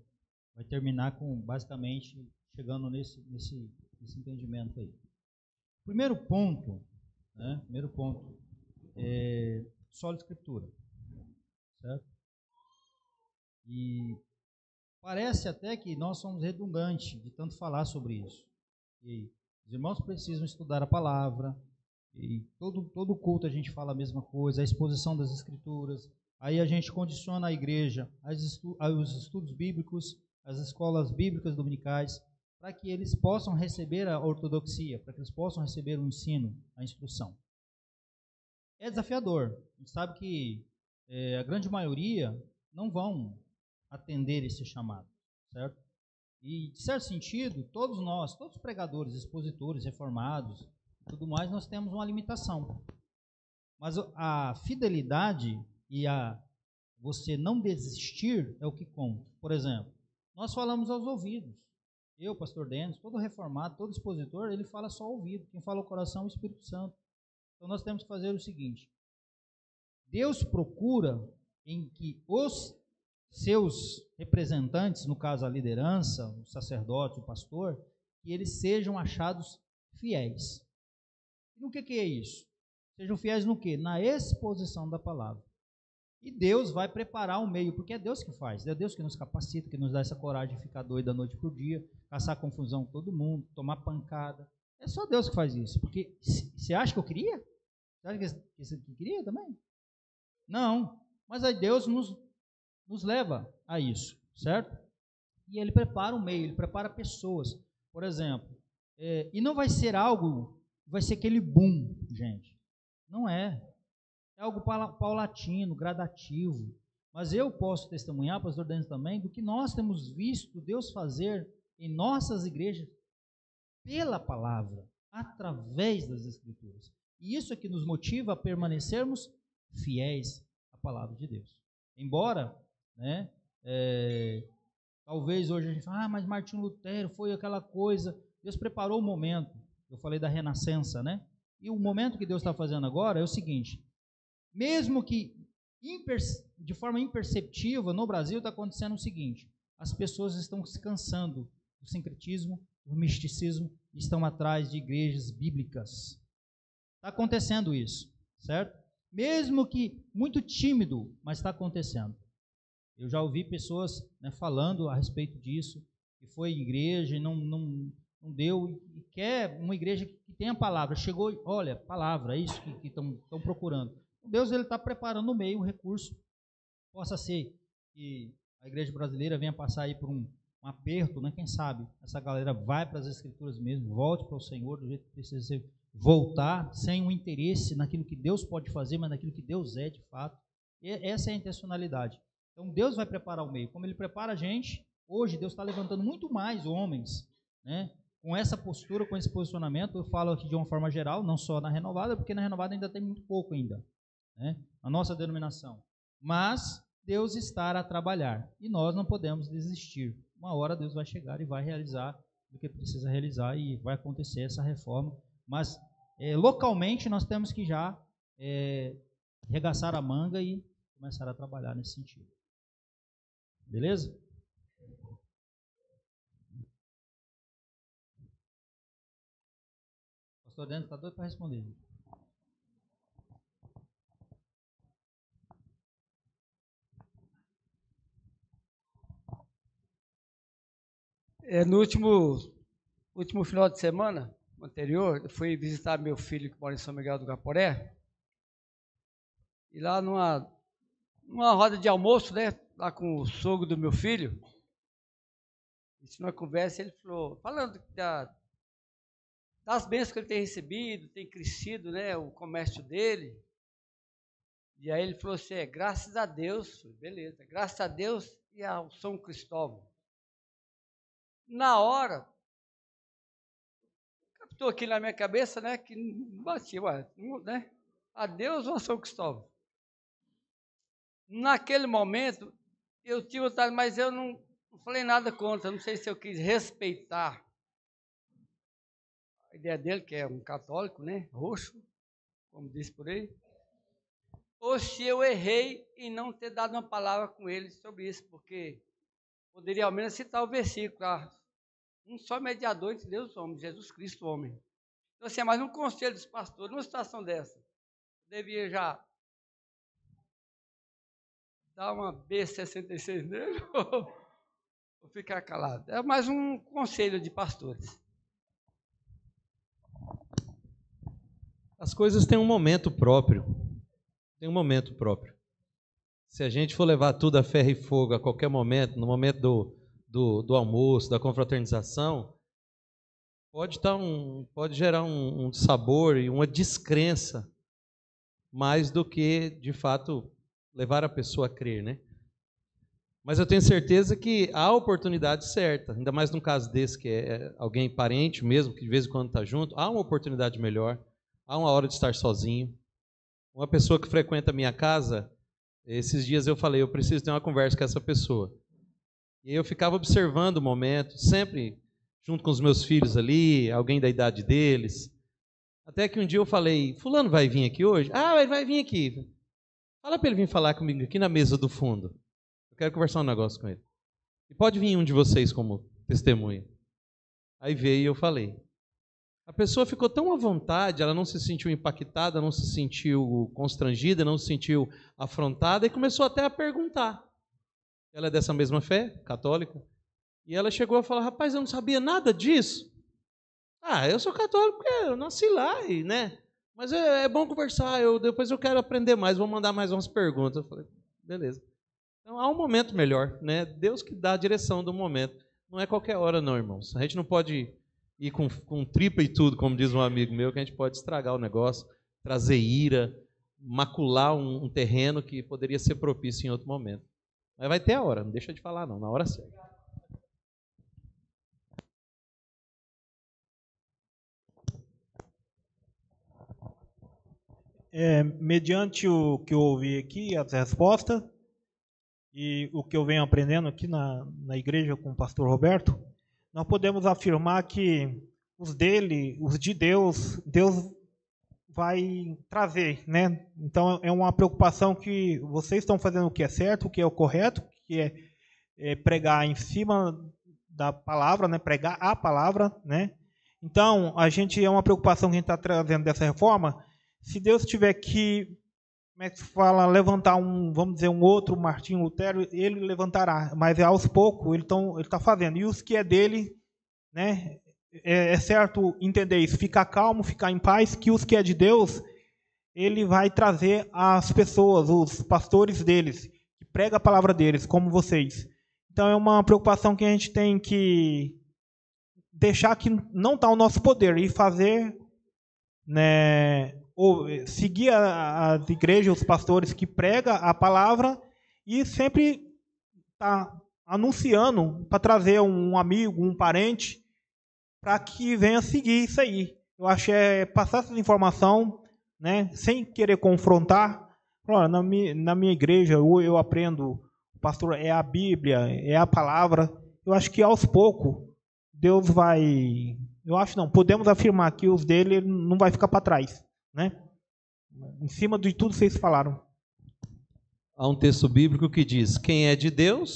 terminar com, basicamente, chegando nesse entendimento aí. Primeiro ponto é sólido escritura, certo? E parece até que nós somos redundantes de tanto falar sobre isso. E os irmãos precisam estudar a palavra, e todo culto a gente fala a mesma coisa, a exposição das escrituras. Aí a gente condiciona a igreja aos estudos bíblicos, às escolas bíblicas dominicais, para que eles possam receber a ortodoxia, para que eles possam receber o ensino, a instrução. É desafiador. A gente sabe que a grande maioria não vão atender esse chamado, certo? E, de certo sentido, todos nós, todos os pregadores, expositores, reformados, tudo mais, nós temos uma limitação. Mas a fidelidade e você não desistir é o que conta. Por exemplo, nós falamos aos ouvidos. Eu, pastor Denis, todo reformado, todo expositor, ele fala só ao ouvido. Quem fala o coração é o Espírito Santo. Então nós temos que fazer o seguinte: Deus procura em que os seus representantes, no caso a liderança, o sacerdote, o pastor, que eles sejam achados fiéis. E no que é isso? Sejam fiéis no quê? Na exposição da palavra. E Deus vai preparar o meio, porque é Deus que faz, é Deus que nos capacita, que nos dá essa coragem de ficar doido da noite por dia, caçar confusão com todo mundo, tomar pancada. É só Deus que faz isso. Porque você acha que eu queria? Você acha que você queria também? Não. Mas aí Deus nos leva a isso, certo? E Ele prepara o meio, Ele prepara pessoas. Por exemplo, e não vai ser algo, vai ser aquele boom, gente. Não é. É algo paulatino, gradativo. Mas eu posso testemunhar, pastor Denis também, do que nós temos visto Deus fazer em nossas igrejas pela palavra, através das Escrituras. E isso é que nos motiva a permanecermos fiéis à palavra de Deus. Embora, né, talvez hoje a gente fale, mas Martinho Lutero foi aquela coisa. Deus preparou o momento. Eu falei da renascença, né? E o momento que Deus está fazendo agora é o seguinte: mesmo que de forma imperceptível, no Brasil está acontecendo o seguinte: as pessoas estão se cansando do sincretismo, do misticismo, estão atrás de igrejas bíblicas. Está acontecendo isso, certo? Mesmo que muito tímido, mas está acontecendo. Eu já ouvi pessoas, né, falando a respeito disso, que foi em igreja e não deu, e quer uma igreja que tenha palavra. Chegou, olha, palavra, é isso que estão procurando. Deus está preparando no meio um recurso. Possa ser que a igreja brasileira venha passar aí por um aperto, né? Quem sabe essa galera vai para as Escrituras mesmo, volte para o Senhor do jeito que precisa ser, voltar, sem um interesse naquilo que Deus pode fazer, mas naquilo que Deus é de fato. E essa é a intencionalidade. Então Deus vai preparar o meio. Como Ele prepara a gente, hoje Deus está levantando muito mais homens, né? Com essa postura, com esse posicionamento. Eu falo aqui de uma forma geral, não só na Renovada, porque na Renovada ainda tem muito pouco ainda, né? A nossa denominação. Mas Deus está a trabalhar e nós não podemos desistir. Uma hora Deus vai chegar e vai realizar o que precisa realizar e vai acontecer essa reforma. Mas localmente nós temos que já arregaçar a manga e começar a trabalhar nesse sentido. Beleza? O pastor Dentro está doido para responder. No último final de semana anterior, eu fui visitar meu filho que mora em São Miguel do Guaporé. E lá numa roda de almoço, né, lá com o sogro do meu filho, isso numa conversa, ele falou, falando das bênçãos que ele tem recebido, tem crescido, né, o comércio dele. E aí ele falou assim, graças a Deus, beleza, graças a Deus e ao São Cristóvão. Na hora, captou aqui na minha cabeça, né, que batia, né, a Deus ou a São Cristóvão. Naquele momento, eu tive vontade, mas eu não falei nada contra, não sei se eu quis respeitar a ideia dele, que é um católico, né, roxo, como disse por aí, ou se eu errei em não ter dado uma palavra com ele sobre isso, porque poderia ao menos citar o versículo, um só mediador entre Deus e os homens, Jesus Cristo, homem. Então, assim, é mais um conselho dos pastores, numa situação dessa, devia já dar uma B66 nele ou ficar calado. É mais um conselho de pastores. As coisas têm um momento próprio. Tem um momento próprio. Se a gente for levar tudo a ferro e fogo a qualquer momento, no momento do almoço, da confraternização, pode gerar um sabor e uma descrença mais do que, de fato, levar a pessoa a crer, né? Mas eu tenho certeza que há a oportunidade certa, ainda mais num caso desse, que é alguém parente mesmo, que de vez em quando está junto, há uma oportunidade melhor, há uma hora de estar sozinho. Uma pessoa que frequenta a minha casa, esses dias eu falei, eu preciso ter uma conversa com essa pessoa. E eu ficava observando o momento, sempre junto com os meus filhos ali, alguém da idade deles. Até que um dia eu falei, fulano vai vir aqui hoje? Ah, ele vai vir aqui. Fala para ele vir falar comigo aqui na mesa do fundo. Eu quero conversar um negócio com ele. E pode vir um de vocês como testemunha. Aí veio e eu falei. A pessoa ficou tão à vontade, ela não se sentiu impactada, não se sentiu constrangida, não se sentiu afrontada e começou até a perguntar. Ela é dessa mesma fé, católica, e ela chegou a falar, rapaz, eu não sabia nada disso. Ah, eu sou católico porque eu nasci lá, né? Mas é bom conversar, depois eu quero aprender mais, vou mandar mais umas perguntas. Eu falei, beleza. Então há um momento melhor, né? Deus que dá a direção do momento. Não é qualquer hora não, irmãos. A gente não pode ir com tripa e tudo, como diz um amigo meu, que a gente pode estragar o negócio, trazer ira, macular um terreno que poderia ser propício em outro momento. Mas vai ter a hora, não deixa de falar não, na hora certa. Mediante o que eu ouvi aqui, as respostas, e o que eu venho aprendendo aqui na igreja com o pastor Roberto, nós podemos afirmar que os de Deus vai trazer, né? Então é uma preocupação que vocês estão fazendo o que é certo, o que é o correto, que é pregar em cima da palavra, né? Pregar a palavra, né? Então, é uma preocupação que a gente está trazendo dessa reforma. Se Deus tiver que, como é que se fala, levantar vamos dizer, um outro Martinho Lutero, ele levantará, mas aos poucos ele está fazendo. E os que é dele, né? É certo entender isso, ficar calmo, ficar em paz, que os que é de Deus, ele vai trazer as pessoas, os pastores deles, que pregam a palavra deles, como vocês. Então é uma preocupação que a gente tem que deixar que não está ao nosso poder e fazer, né, ou seguir as igrejas, os pastores que pregam a palavra e sempre tá anunciando para trazer um amigo, um parente, para que venha seguir isso aí. Eu acho que é passar essa informação, né, sem querer confrontar. Na minha igreja eu aprendo, pastor, é a Bíblia, é a palavra. Eu acho que aos poucos Deus vai... Eu acho não, podemos afirmar que os dele não vai ficar para trás, né? Em cima de tudo que vocês falaram. Há um texto bíblico que diz: quem é de Deus...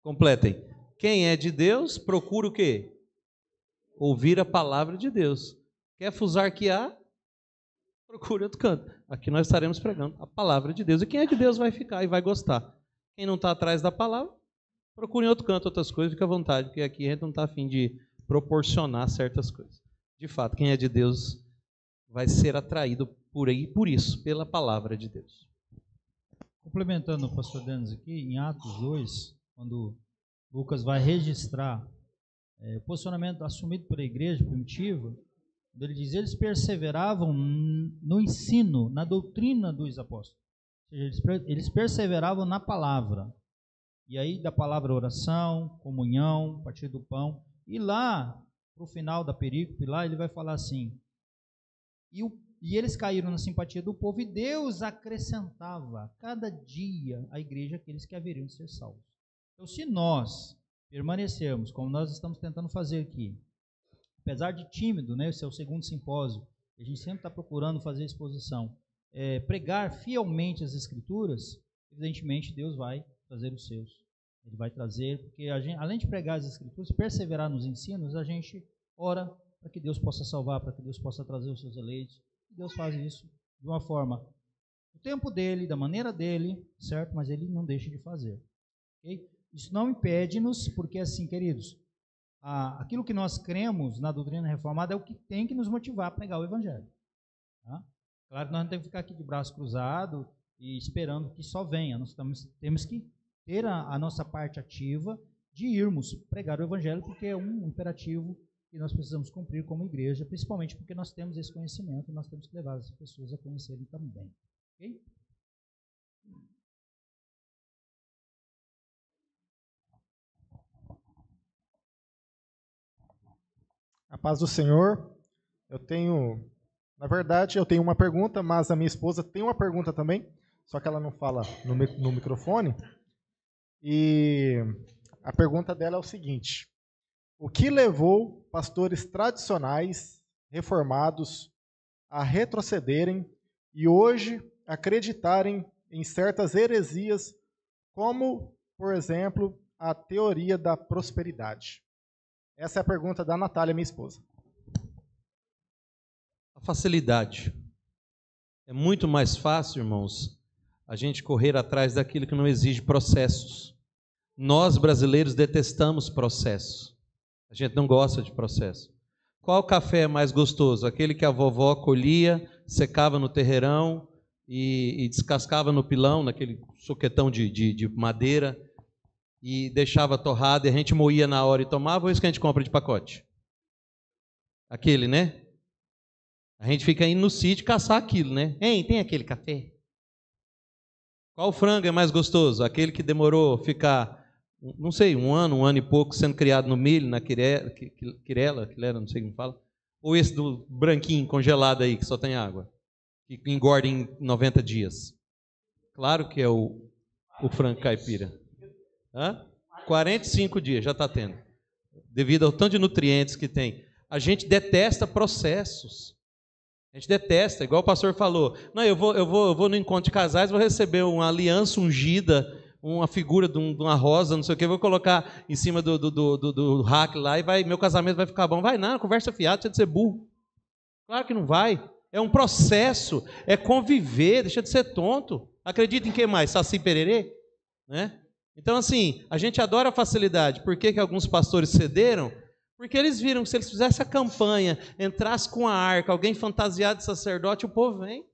Completem. Quem é de Deus, procura o quê? Ouvir a palavra de Deus. Quer fusarquear? Procura outro canto. Aqui nós estaremos pregando a palavra de Deus. E quem é de Deus vai ficar e vai gostar. Quem não está atrás da palavra, procure em outro canto outras coisas, fica à vontade, porque aqui a gente não está a fim de proporcionar certas coisas. De fato, quem é de Deus vai ser atraído por aí, por isso, pela palavra de Deus. Complementando o pastor Denis aqui, em Atos 2, quando Lucas vai registrar o posicionamento assumido pela igreja primitiva, ele diz: eles perseveravam no ensino, na doutrina dos apóstolos. Ou seja, eles perseveravam na palavra. E aí da palavra oração, comunhão, partir do pão. E lá, para o final da perícope, lá ele vai falar assim: e eles caíram na simpatia do povo, e Deus acrescentava a cada dia à igreja aqueles que haveriam de ser salvos. Então, se nós permanecermos, como nós estamos tentando fazer aqui, apesar de tímido, né, esse é o segundo simpósio, a gente sempre está procurando fazer exposição, pregar fielmente as Escrituras, evidentemente Deus vai trazer os seus. Ele vai trazer, porque além de pregar as Escrituras, perseverar nos ensinos, a gente ora para que Deus possa salvar, para que Deus possa trazer os seus eleitos. Deus faz isso de uma forma, no tempo dele, da maneira dele, certo? Mas ele não deixa de fazer. Okay? Isso não impede-nos, porque assim, queridos, aquilo que nós cremos na doutrina reformada é o que tem que nos motivar a pregar o Evangelho. Tá? Claro que nós não temos que ficar aqui de braço cruzado e esperando que só venha. Nós temos que ter a nossa parte ativa de irmos pregar o Evangelho, porque é um imperativo que nós precisamos cumprir como igreja, principalmente porque nós temos esse conhecimento e nós temos que levar as pessoas a conhecerem também. Ok? A paz do Senhor. Na verdade, eu tenho uma pergunta, mas a minha esposa tem uma pergunta também, só que ela não fala no microfone. E a pergunta dela é o seguinte: o que levou pastores tradicionais, reformados, a retrocederem e hoje acreditarem em certas heresias, como, por exemplo, a teoria da prosperidade? Essa é a pergunta da Natália, minha esposa. A facilidade. É muito mais fácil, irmãos, a gente correr atrás daquilo que não exige processos. Nós, brasileiros, detestamos processos. A gente não gosta de processo. Qual café é mais gostoso? Aquele que a vovó colhia, secava no terreirão e descascava no pilão, naquele soquetão de madeira, e deixava torrado e a gente moía na hora e tomava, ou isso que a gente compra de pacote? Aquele, né? A gente fica indo no sítio caçar aquilo, né? Hein, tem aquele café? Qual frango é mais gostoso? Aquele que demorou ficar, não sei, um ano e pouco sendo criado no milho, na quirela, não sei como fala. Ou esse do branquinho congelado aí, que só tem água, que engorda em 90 dias? Claro que é o frango caipira. 45 dias já está tendo, devido ao tanto de nutrientes que tem. A gente detesta processos. A gente detesta, igual o pastor falou. Não, eu vou no encontro de casais, vou receber uma aliança ungida, uma figura de uma rosa, não sei o que, vou colocar em cima do rack lá e meu casamento vai ficar bom. Vai não, conversa fiada, deixa de ser burro. Claro que não vai. É um processo, é conviver, deixa de ser tonto. Acredita em que mais? Saci Pererê? Né? Então, assim, a gente adora a facilidade. Por que alguns pastores cederam? Porque eles viram que se eles fizessem a campanha, entrasse com a arca, alguém fantasiado de sacerdote, o povo vem.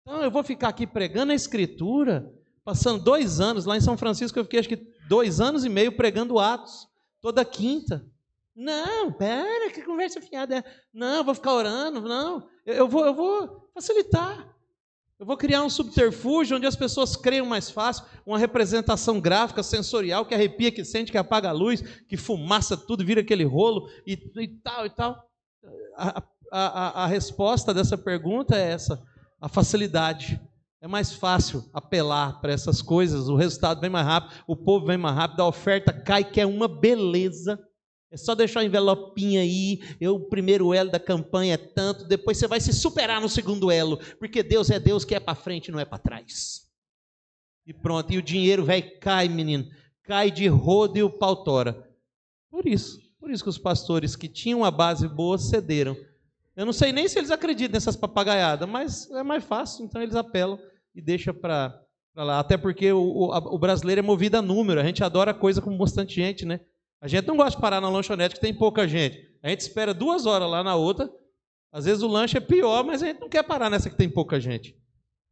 Então, eu vou ficar aqui pregando a Escritura, passando 2 anos, lá em São Francisco eu fiquei acho que 2 anos e meio pregando Atos, toda quinta. Não, pera, que conversa fiada é. Não, eu vou ficar orando, não. Eu vou facilitar. Eu vou criar um subterfúgio onde as pessoas creiam mais fácil, uma representação gráfica, sensorial, que arrepia, que sente, que apaga a luz, que fumaça tudo, vira aquele rolo e tal e tal. A resposta dessa pergunta é essa, a facilidade. É mais fácil apelar para essas coisas, o resultado vem mais rápido, o povo vem mais rápido, a oferta cai, que é uma beleza. É só deixar o envelopinho aí, o primeiro elo da campanha é tanto, depois você vai se superar no segundo elo, porque Deus é Deus que é para frente, não é para trás. E pronto, e o dinheiro cai, menino, cai de rodo e o pau tora. Por isso que os pastores que tinham uma base boa cederam. Eu não sei nem se eles acreditam nessas papagaiadas, mas é mais fácil, então eles apelam e deixam para lá. Até porque o brasileiro é movido a número, a gente adora coisa com bastante gente, né? A gente não gosta de parar na lanchonete que tem pouca gente. A gente espera 2 horas lá na outra. Às vezes o lanche é pior, mas a gente não quer parar nessa que tem pouca gente.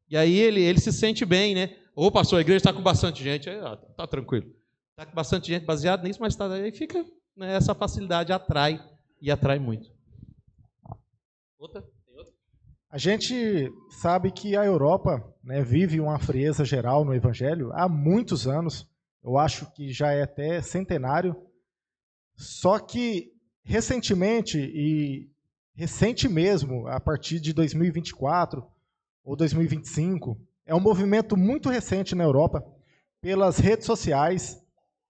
E aí ele se sente bem, né? Ô, pastor, a igreja está com bastante gente. Aí, tá tranquilo. Está com bastante gente baseado nisso, mas aí fica, né, essa facilidade atrai e atrai muito. Outra? Tem outra? A gente sabe que a Europa, né, vive uma frieza geral no Evangelho há muitos anos. Eu acho que já é até centenário. Só que recentemente mesmo, a partir de 2024 ou 2025, é um movimento muito recente na Europa, pelas redes sociais,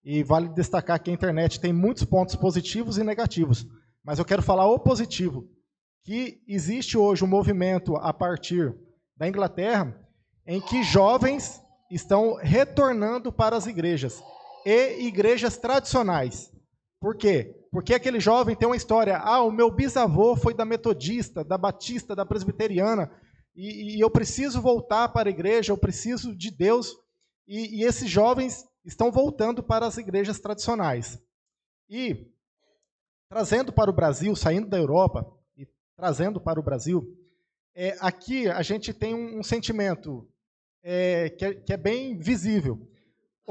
e vale destacar que a internet tem muitos pontos positivos e negativos, mas eu quero falar o positivo, que existe hoje um movimento a partir da Inglaterra, em que jovens estão retornando para as igrejas, e igrejas tradicionais. Por quê? Porque aquele jovem tem uma história. O meu bisavô foi da metodista, da batista, da presbiteriana, e eu preciso voltar para a igreja, eu preciso de Deus. E esses jovens estão voltando para as igrejas tradicionais. E trazendo para o Brasil, saindo da Europa, e trazendo para o Brasil, aqui a gente tem um sentimento que é bem visível.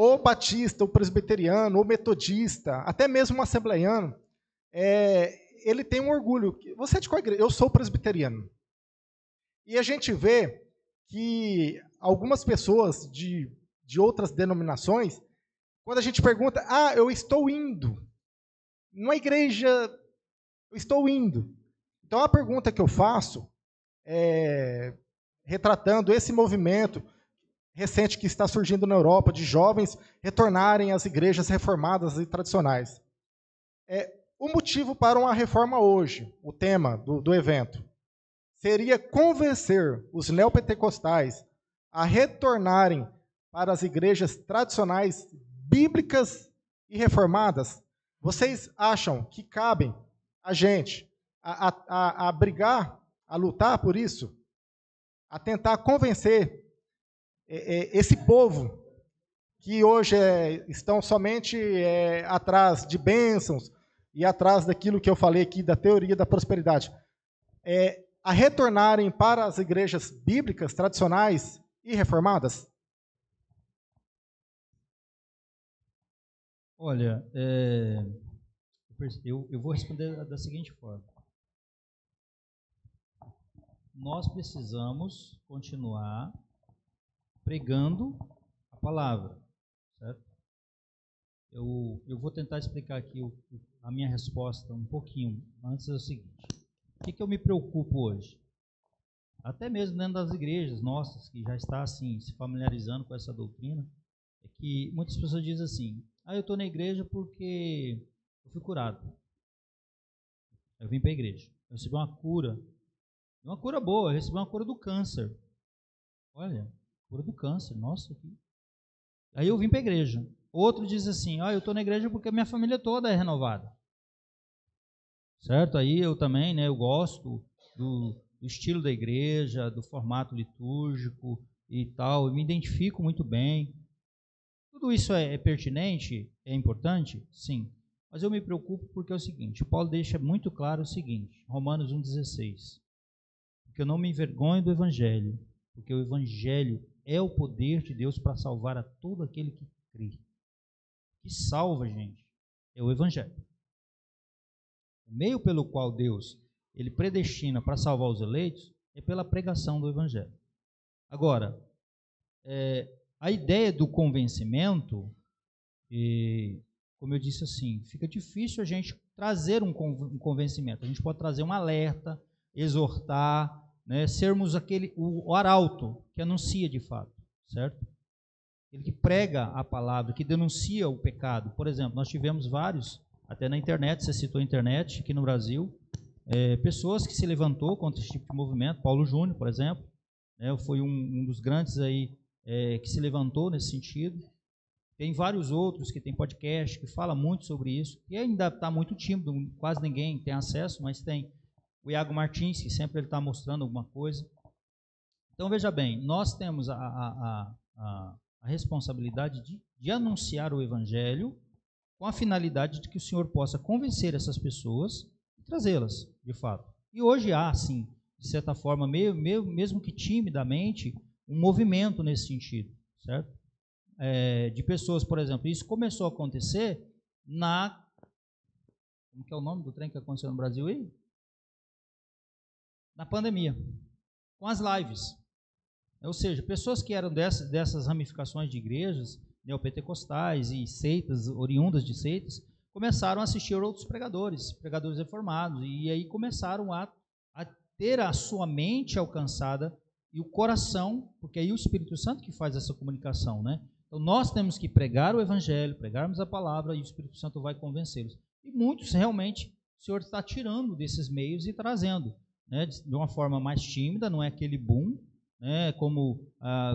O batista, o presbiteriano, o metodista, até mesmo o assembleiano, ele tem um orgulho. Você é de qual igreja? Eu sou presbiteriano. E a gente vê que algumas pessoas de outras denominações, quando a gente pergunta, eu estou indo, numa igreja, eu estou indo. Então a pergunta que eu faço, retratando esse movimento recente que está surgindo na Europa, de jovens retornarem às igrejas reformadas e tradicionais. O motivo para uma reforma hoje, o tema do evento, seria convencer os neopentecostais a retornarem para as igrejas tradicionais, bíblicas e reformadas. Vocês acham que cabem a gente a brigar, a lutar por isso? A tentar convencer esse povo que hoje estão somente atrás de bênçãos e atrás daquilo que eu falei aqui, da teoria da prosperidade, a retornarem para as igrejas bíblicas, tradicionais e reformadas? Olha, eu vou responder da seguinte forma. Nós precisamos continuar pregando a palavra, certo? Eu vou tentar explicar aqui a minha resposta um pouquinho. Antes é o seguinte: o que eu me preocupo hoje? Até mesmo dentro das igrejas nossas, que já está assim, se familiarizando com essa doutrina, é que muitas pessoas dizem assim: eu estou na igreja porque eu fui curado. Eu vim para a igreja, eu recebi uma cura boa, eu recebi uma cura do câncer. Olha, cura do câncer, nossa, Aí eu vim para a igreja. Outro diz assim, eu estou na igreja porque a minha família toda é renovada. Certo? Aí eu também, né, eu gosto do estilo da igreja, do formato litúrgico e tal, eu me identifico muito bem. Tudo isso é pertinente? É importante? Sim. Mas eu me preocupo porque é o seguinte, Paulo deixa muito claro o seguinte, Romanos 1,16, porque eu não me envergonho do Evangelho, porque o Evangelho é o poder de Deus para salvar a todo aquele que crê. O que salva, gente, é o Evangelho. O meio pelo qual Deus ele predestina para salvar os eleitos é pela pregação do Evangelho. Agora, a ideia do convencimento, como eu disse assim, fica difícil a gente trazer um convencimento. A gente pode trazer um alerta, exortar, né, sermos o arauto que anuncia de fato, certo? Ele que prega a palavra, que denuncia o pecado. Por exemplo, nós tivemos vários, até na internet, você citou a internet, aqui no Brasil, pessoas que se levantou contra esse tipo de movimento. Paulo Júnior, por exemplo, né, foi um dos grandes aí que se levantou nesse sentido. Tem vários outros que tem podcast, que fala muito sobre isso, e ainda está muito tímido, quase ninguém tem acesso, mas tem o Iago Martins, que sempre ele está mostrando alguma coisa. Então, veja bem, nós temos a responsabilidade de anunciar o Evangelho com a finalidade de que o Senhor possa convencer essas pessoas e trazê-las, de fato. E hoje há, sim, de certa forma, mesmo que timidamente, um movimento nesse sentido, certo? De pessoas, por exemplo, isso começou a acontecer como que é o nome do trem que aconteceu no Brasil aí? Na pandemia, com as lives. Ou seja, pessoas que eram dessas ramificações de igrejas neopentecostais e seitas, oriundas de seitas, começaram a assistir outros pregadores reformados, e aí começaram a ter a sua mente alcançada e o coração, porque aí o Espírito Santo que faz essa comunicação, né? Então nós temos que pregar o Evangelho, pregarmos a palavra, e o Espírito Santo vai convencê-los. E muitos realmente o Senhor está tirando desses meios e trazendo, né, de uma forma mais tímida, não é aquele boom, né, como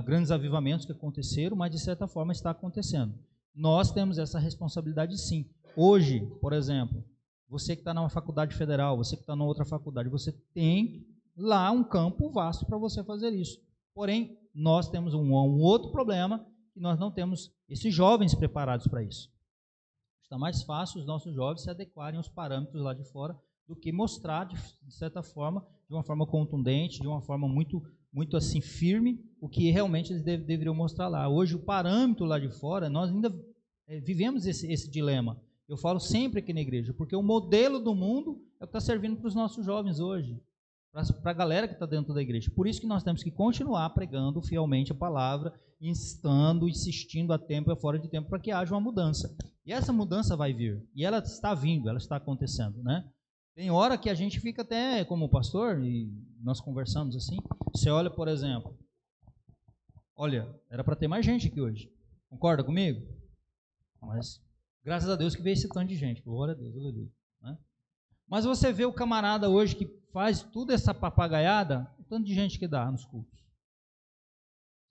grandes avivamentos que aconteceram, mas de certa forma está acontecendo. Nós temos essa responsabilidade sim. Hoje, por exemplo, você que está numa faculdade federal, você que está numa outra faculdade, você tem lá um campo vasto para você fazer isso. Porém, nós temos um outro problema, que nós não temos esses jovens preparados para isso. Está mais fácil os nossos jovens se adequarem aos parâmetros lá de fora do que mostrar, de certa forma, de uma forma contundente, de uma forma muito assim firme, o que realmente eles deveriam mostrar lá. Hoje, o parâmetro lá de fora, nós ainda vivemos esse dilema. Eu falo sempre aqui na igreja, porque o modelo do mundo é o que está servindo para os nossos jovens hoje, para a galera que está dentro da igreja. Por isso que nós temos que continuar pregando fielmente a palavra, insistindo a tempo e fora de tempo, para que haja uma mudança. E essa mudança vai vir, e ela está vindo, ela está acontecendo, né? Tem hora que a gente fica até, como pastor, e nós conversamos assim, você olha, por exemplo, olha, era para ter mais gente aqui hoje, concorda comigo? Mas, graças a Deus que veio esse tanto de gente, glória a Deus, aleluia, né? Mas você vê o camarada hoje que faz toda essa papagaiada, o tanto de gente que dá nos cultos,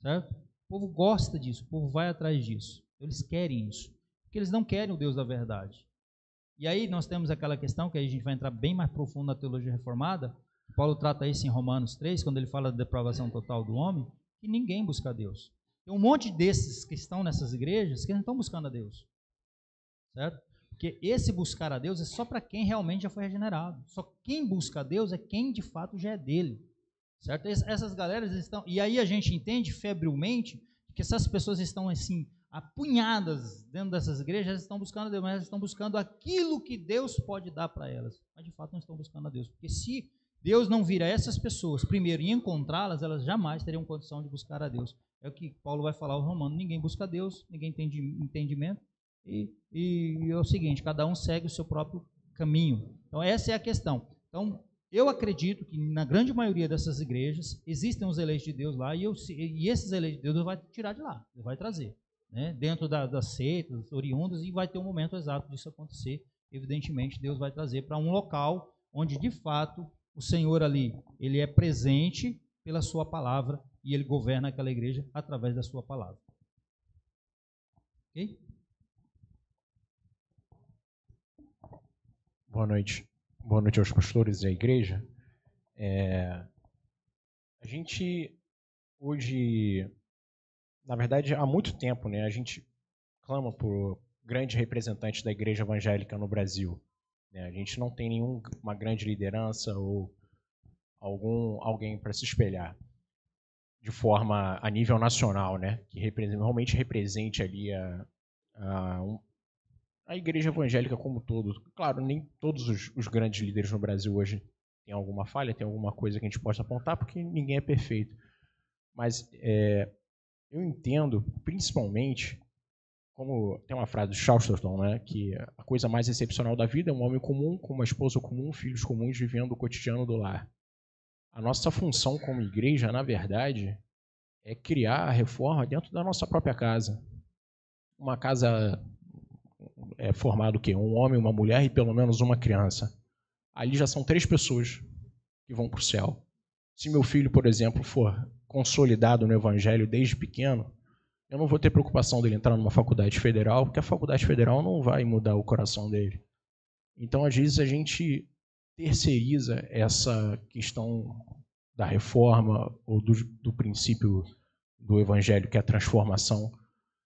certo? O povo gosta disso, o povo vai atrás disso, eles querem isso, porque eles não querem o Deus da verdade. E aí nós temos aquela questão, que aí a gente vai entrar bem mais profundo na teologia reformada, Paulo trata isso em Romanos 3, quando ele fala da depravação total do homem, que ninguém busca a Deus. Tem um monte desses que estão nessas igrejas que não estão buscando a Deus, certo? Porque esse buscar a Deus é só para quem realmente já foi regenerado. Só quem busca a Deus é quem de fato já é dele, certo? Essas galeras estão... E aí a gente entende febrilmente que essas pessoas estão assim, apunhadas dentro dessas igrejas, elas estão buscando a Deus, mas elas estão buscando aquilo que Deus pode dar para elas. Mas de fato não estão buscando a Deus. Porque se Deus não vir a essas pessoas primeiro e encontrá-las, elas jamais teriam condição de buscar a Deus. É o que Paulo vai falar aos Romanos: ninguém busca a Deus, ninguém tem entendimento, e é o seguinte, cada um segue o seu próprio caminho. Então essa é a questão. Então eu acredito que na grande maioria dessas igrejas existem os eleitos de Deus lá, e esses eleitos de Deus vai tirar de lá, ele vai trazer, né, dentro das seitas, oriundas, e vai ter um momento exato disso acontecer. Evidentemente Deus vai trazer para um local onde de fato o Senhor ali, ele é presente pela sua palavra, e ele governa aquela igreja através da sua palavra. Ok? Boa noite. Boa noite aos pastores da igreja. A gente, hoje, na verdade, há muito tempo, né, a gente clama por grandes representantes da igreja evangélica no Brasil. Né? A gente não tem nenhuma grande liderança ou alguém para se espelhar de forma a nível nacional, né, que realmente represente ali a igreja evangélica como um todo. Claro, nem todos os grandes líderes no Brasil hoje têm alguma falha, tem alguma coisa que a gente possa apontar, porque ninguém é perfeito. Mas eu entendo, principalmente, como tem uma frase do Chesterton, né, que a coisa mais excepcional da vida é um homem comum, com uma esposa comum, filhos comuns, vivendo o cotidiano do lar. A nossa função como igreja, na verdade, é criar a reforma dentro da nossa própria casa. Uma casa formada o quê? Um homem, uma mulher e pelo menos uma criança. Ali já são 3 pessoas que vão para o céu. Se meu filho, por exemplo, for consolidado no evangelho desde pequeno, eu não vou ter preocupação dele entrar numa faculdade federal, porque a faculdade federal não vai mudar o coração dele. Então, às vezes, a gente terceiriza essa questão da reforma ou do princípio do evangelho, que é a transformação.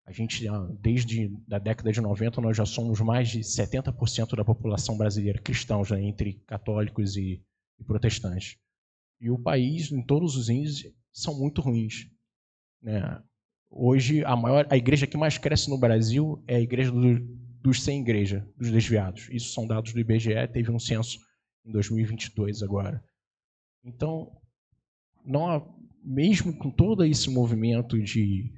A gente, desde a década de 90, nós já somos mais de 70% da população brasileira cristãos, né, entre católicos e protestantes. E o país, em todos os índices, são muito ruins. Né? Hoje, a igreja que mais cresce no Brasil é a igreja dos sem igreja, dos desviados. Isso são dados do IBGE, teve um censo em 2022 agora. Então, mesmo com todo esse movimento de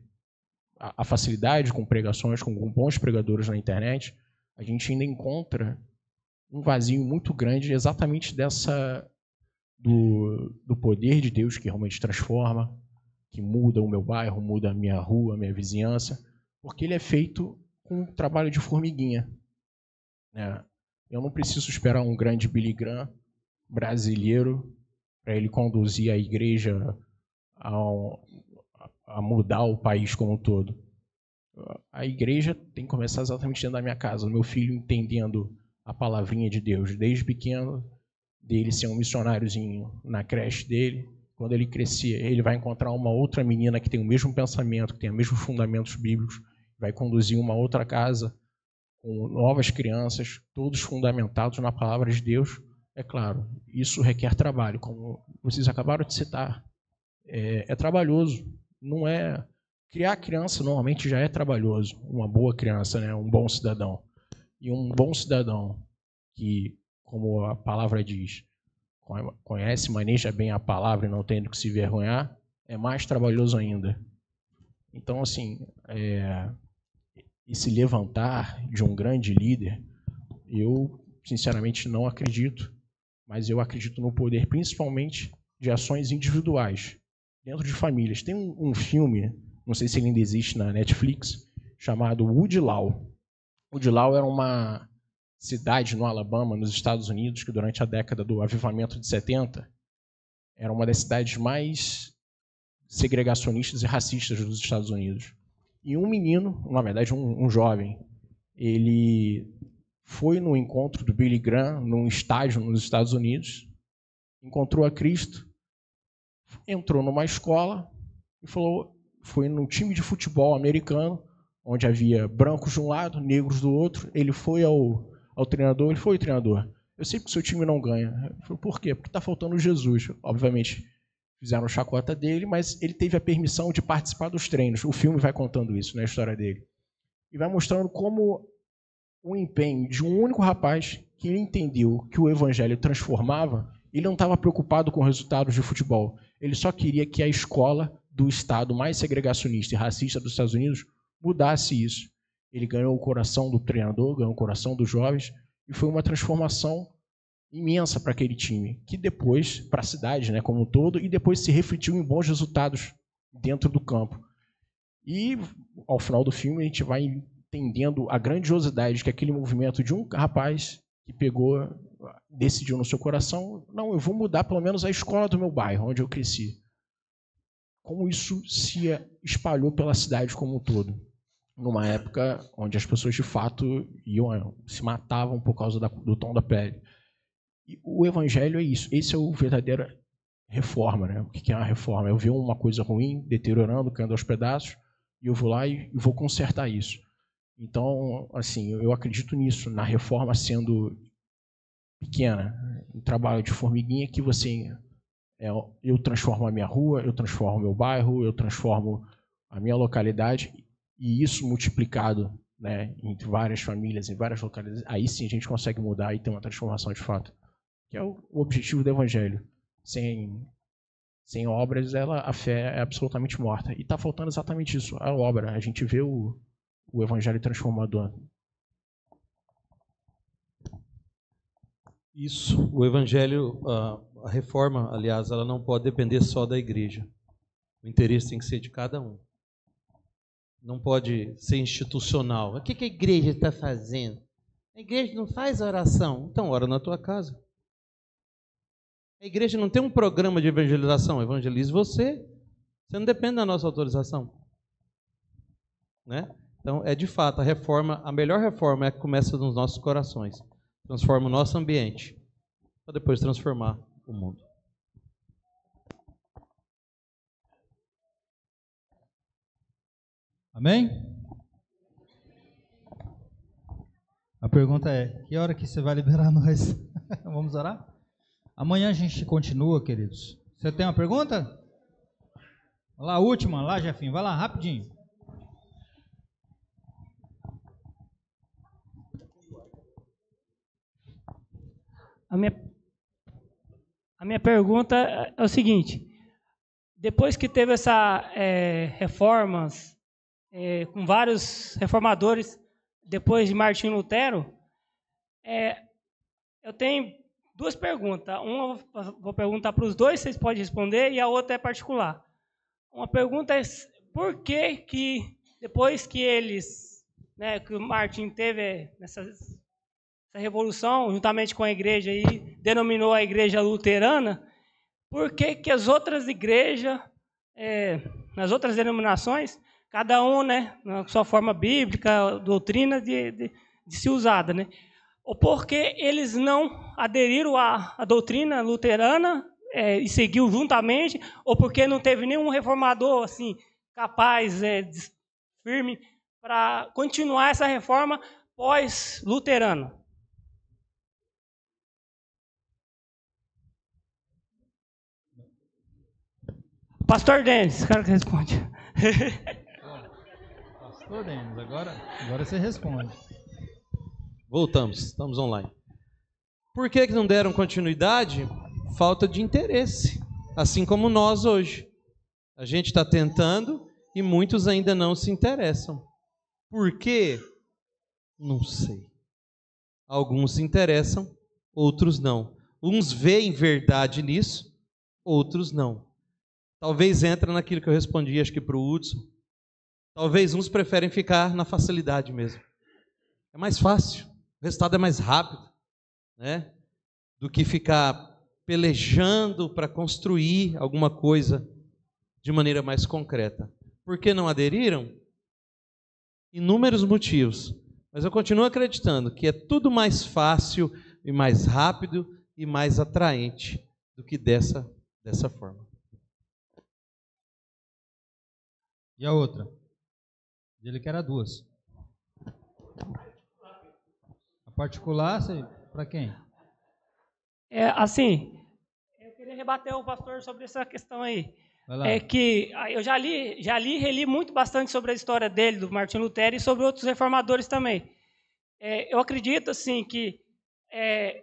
a facilidade com pregações, com bons pregadores na internet, a gente ainda encontra um vazio muito grande exatamente do poder de Deus que realmente transforma, que muda o meu bairro, muda a minha rua, a minha vizinhança, porque ele é feito com um trabalho de formiguinha. Né? Eu não preciso esperar um grande Billy Graham brasileiro para ele conduzir a igreja a mudar o país como um todo. A igreja tem que começar exatamente dentro da minha casa. O meu filho entendendo a palavrinha de Deus desde pequeno, dele ser um missionáriozinho na creche dele. Quando ele crescer, ele vai encontrar uma outra menina que tem o mesmo pensamento, que tem os mesmos fundamentos bíblicos, vai conduzir uma outra casa com novas crianças, todos fundamentados na palavra de Deus. É claro, isso requer trabalho, como vocês acabaram de citar. É trabalhoso. Não é... Criar criança normalmente já é trabalhoso. Uma boa criança, né? Um bom cidadão. E um bom cidadão que, como a palavra diz, conhece, maneja bem a palavra e não tem do que se vergonhar, é mais trabalhoso ainda. Então, assim, esse levantar de um grande líder, eu, sinceramente, não acredito, mas eu acredito no poder, principalmente, de ações individuais, dentro de famílias. Tem um filme, não sei se ele ainda existe na Netflix, chamado Woodlawn. Woodlawn era uma cidade no Alabama, nos Estados Unidos, que durante a década do avivamento de 70, era uma das cidades mais segregacionistas e racistas dos Estados Unidos. E um menino, na verdade um jovem, ele foi no encontro do Billy Graham, num estádio nos Estados Unidos, encontrou a Cristo, entrou numa escola e foi num time de futebol americano, onde havia brancos de um lado, negros do outro. Ele foi ao treinador, ele foi, treinador, eu sei que o seu time não ganha. Ele falou, por quê? Porque está faltando Jesus. Obviamente, fizeram chacota dele, mas ele teve a permissão de participar dos treinos. O filme vai contando isso, né, a história dele. E vai mostrando como o empenho de um único rapaz que ele entendeu que o evangelho transformava, ele não estava preocupado com resultados de futebol. Ele só queria que a escola do estado mais segregacionista e racista dos Estados Unidos mudasse isso. Ele ganhou o coração do treinador, ganhou o coração dos jovens, e foi uma transformação imensa para aquele time, que depois, para a cidade, né, como um todo, e depois se refletiu em bons resultados dentro do campo. E, ao final do filme, a gente vai entendendo a grandiosidade que aquele movimento de um rapaz que decidiu no seu coração, não, eu vou mudar pelo menos a escola do meu bairro, onde eu cresci. Como isso se espalhou pela cidade como um todo. numa época onde as pessoas de fato se matavam por causa do tom da pele. E o evangelho é isso. Esse é o verdadeiro reforma, né? O que é uma reforma? Eu ver uma coisa ruim, deteriorando, caindo aos pedaços, e eu vou lá e vou consertar isso. Então, assim, eu acredito nisso, na reforma sendo pequena, um trabalho de formiguinha que eu transformo a minha rua, eu transformo o meu bairro, eu transformo a minha localidade, e isso multiplicado, né, entre várias famílias, em várias localidades, aí sim a gente consegue mudar e ter uma transformação de fato, que é o objetivo do evangelho. Sem obras, a fé é absolutamente morta. E está faltando exatamente isso, a obra. A gente vê o evangelho transformador. Isso, o evangelho, a reforma, aliás, ela não pode depender só da igreja. O interesse tem que ser de cada um. Não pode ser institucional. O que a igreja está fazendo? A igreja não faz oração. Então, ora na tua casa. A igreja não tem um programa de evangelização. Evangelize você. Você não depende da nossa autorização. Né? Então, de fato, a melhor reforma é a que começa nos nossos corações. Transforma o nosso ambiente, para depois transformar o mundo. Amém? A pergunta é, que hora que você vai liberar nós? Vamos orar? Amanhã a gente continua, queridos. Você tem uma pergunta? Vai lá, a última, lá, Jefinho. Vai lá, rapidinho. A minha pergunta é o seguinte: depois que teve essa reformas com vários reformadores, depois de Martinho Lutero, eu tenho duas perguntas. Uma eu vou perguntar para os dois, vocês podem responder, e a outra é particular. Uma pergunta é por que depois que que o Martinho teve essa revolução, juntamente com a igreja, e denominou a igreja luterana, por que as outras igrejas, nas outras denominações, cada um, né, na sua forma bíblica, doutrina de se usada, né? Ou porque eles não aderiram à doutrina luterana e seguiu juntamente, ou porque não teve nenhum reformador assim capaz, firme, para continuar essa reforma pós-luterana. Pastor Denis, cara que responde. Pastor Denis, agora você responde. Voltamos, estamos online. Por que não deram continuidade? Falta de interesse, assim como nós hoje. A gente está tentando e muitos ainda não se interessam. Por quê? Não sei. Alguns se interessam, outros não. Uns veem verdade nisso, outros não. Talvez entra naquilo que eu respondi, acho que para o Hudson. Talvez uns preferem ficar na facilidade mesmo. É mais fácil, o resultado é mais rápido, né? Do que ficar pelejando para construir alguma coisa de maneira mais concreta. Por que não aderiram? Inúmeros motivos. Mas eu continuo acreditando que é tudo mais fácil e mais rápido e mais atraente do que dessa forma. E a outra? Ele que era duas. A particular, para quem? Assim, eu queria rebater o pastor sobre essa questão aí. É que eu já li e reli bastante sobre a história dele, do Martinho Lutero, e sobre outros reformadores também. Eu acredito assim que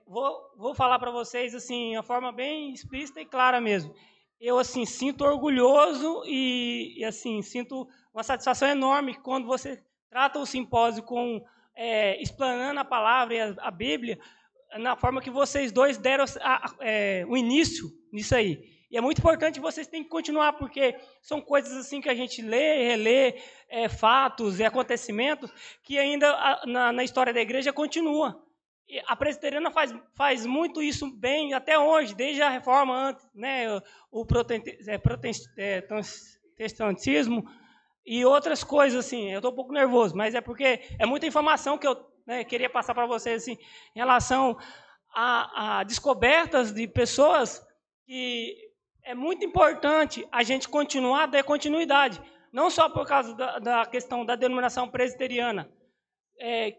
vou falar para vocês assim, de uma forma bem explícita e clara mesmo. Eu assim sinto orgulhoso e assim sinto uma satisfação enorme quando você trata o simpósio com explanando a palavra e a Bíblia na forma que vocês dois deram o início nisso aí. E é muito importante, vocês têm que continuar, porque são coisas assim que a gente lê e relê, fatos e acontecimentos que ainda na história da igreja continua. E a presbiteriana faz muito isso bem até hoje, desde a reforma antes, né, o protestantismo, e outras coisas, assim. Eu estou um pouco nervoso, mas é porque é muita informação que eu queria passar para vocês, assim, em relação a descobertas de pessoas que é muito importante a gente continuar, dar continuidade. Não só por causa da questão da denominação presbiteriana,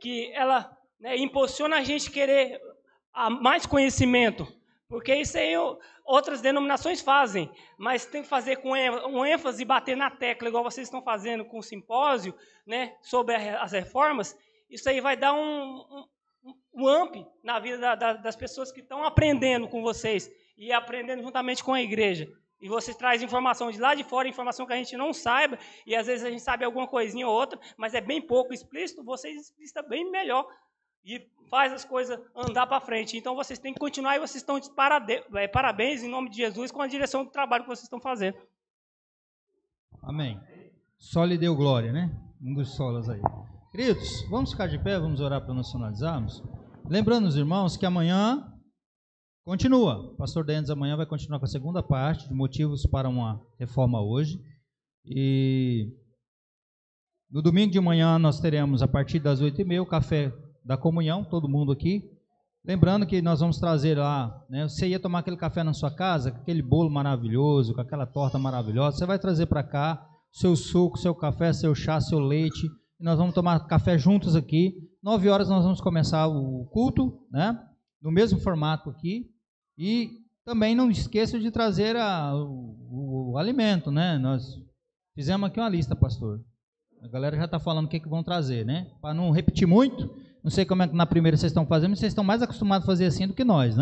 que ela impulsiona a gente querer mais conhecimento, porque isso aí outras denominações fazem, mas tem que fazer com um ênfase e bater na tecla, igual vocês estão fazendo com o simpósio, sobre as reformas. Isso aí vai dar um up na vida das pessoas que estão aprendendo com vocês e aprendendo juntamente com a igreja. E você traz informação de lá de fora, informação que a gente não saiba, e às vezes a gente sabe alguma coisinha ou outra, mas é bem pouco explícito, vocês explicitam bem melhor e faz as coisas andar para frente. Então vocês têm que continuar e vocês estão de parabéns em nome de Jesus com a direção do trabalho que vocês estão fazendo. Amém. Só lhe deu glória, né? Um dos solos aí. Queridos, vamos ficar de pé, vamos orar para nós finalizarmos. Lembrando os irmãos que amanhã continua. O pastor Denis amanhã vai continuar com a segunda parte de motivos para uma reforma hoje. E no domingo de manhã nós teremos, a partir das 8h30, o café da comunhão, todo mundo aqui. Lembrando que nós vamos trazer lá, você ia tomar aquele café na sua casa, com aquele bolo maravilhoso, com aquela torta maravilhosa, você vai trazer para cá seu suco, seu café, seu chá, seu leite, e nós vamos tomar café juntos aqui. 9 horas nós vamos começar o culto, no mesmo formato aqui. E também não esqueça de trazer o alimento, Nós fizemos aqui uma lista, pastor. A galera já está falando o que vão trazer, Para não repetir muito, não sei como é que na primeira vocês estão fazendo, mas vocês estão mais acostumados a fazer assim do que nós,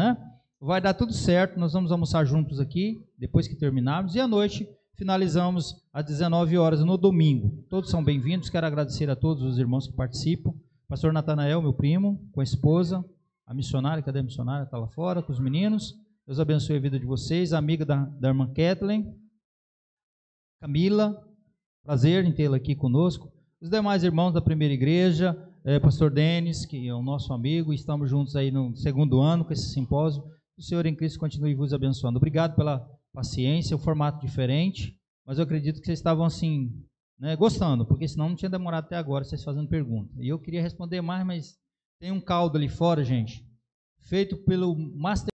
Vai dar tudo certo, nós vamos almoçar juntos aqui, depois que terminarmos, e à noite finalizamos às 19 horas no domingo. Todos são bem-vindos, quero agradecer a todos os irmãos que participam. Pastor Natanael, meu primo, com a esposa, a missionária, cadê a missionária? Está lá fora, com os meninos. Deus abençoe a vida de vocês, a amiga da irmã Kathleen, Camila, prazer em tê-la aqui conosco. Os demais irmãos da primeira igreja, pastor Denis, que é o nosso amigo, estamos juntos aí no segundo ano com esse simpósio. O Senhor em Cristo continue vos abençoando. Obrigado pela paciência, o formato diferente, mas eu acredito que vocês estavam assim, gostando, porque senão não tinha demorado até agora vocês fazendo pergunta. E eu queria responder mais, mas tem um caldo ali fora, gente, feito pelo Master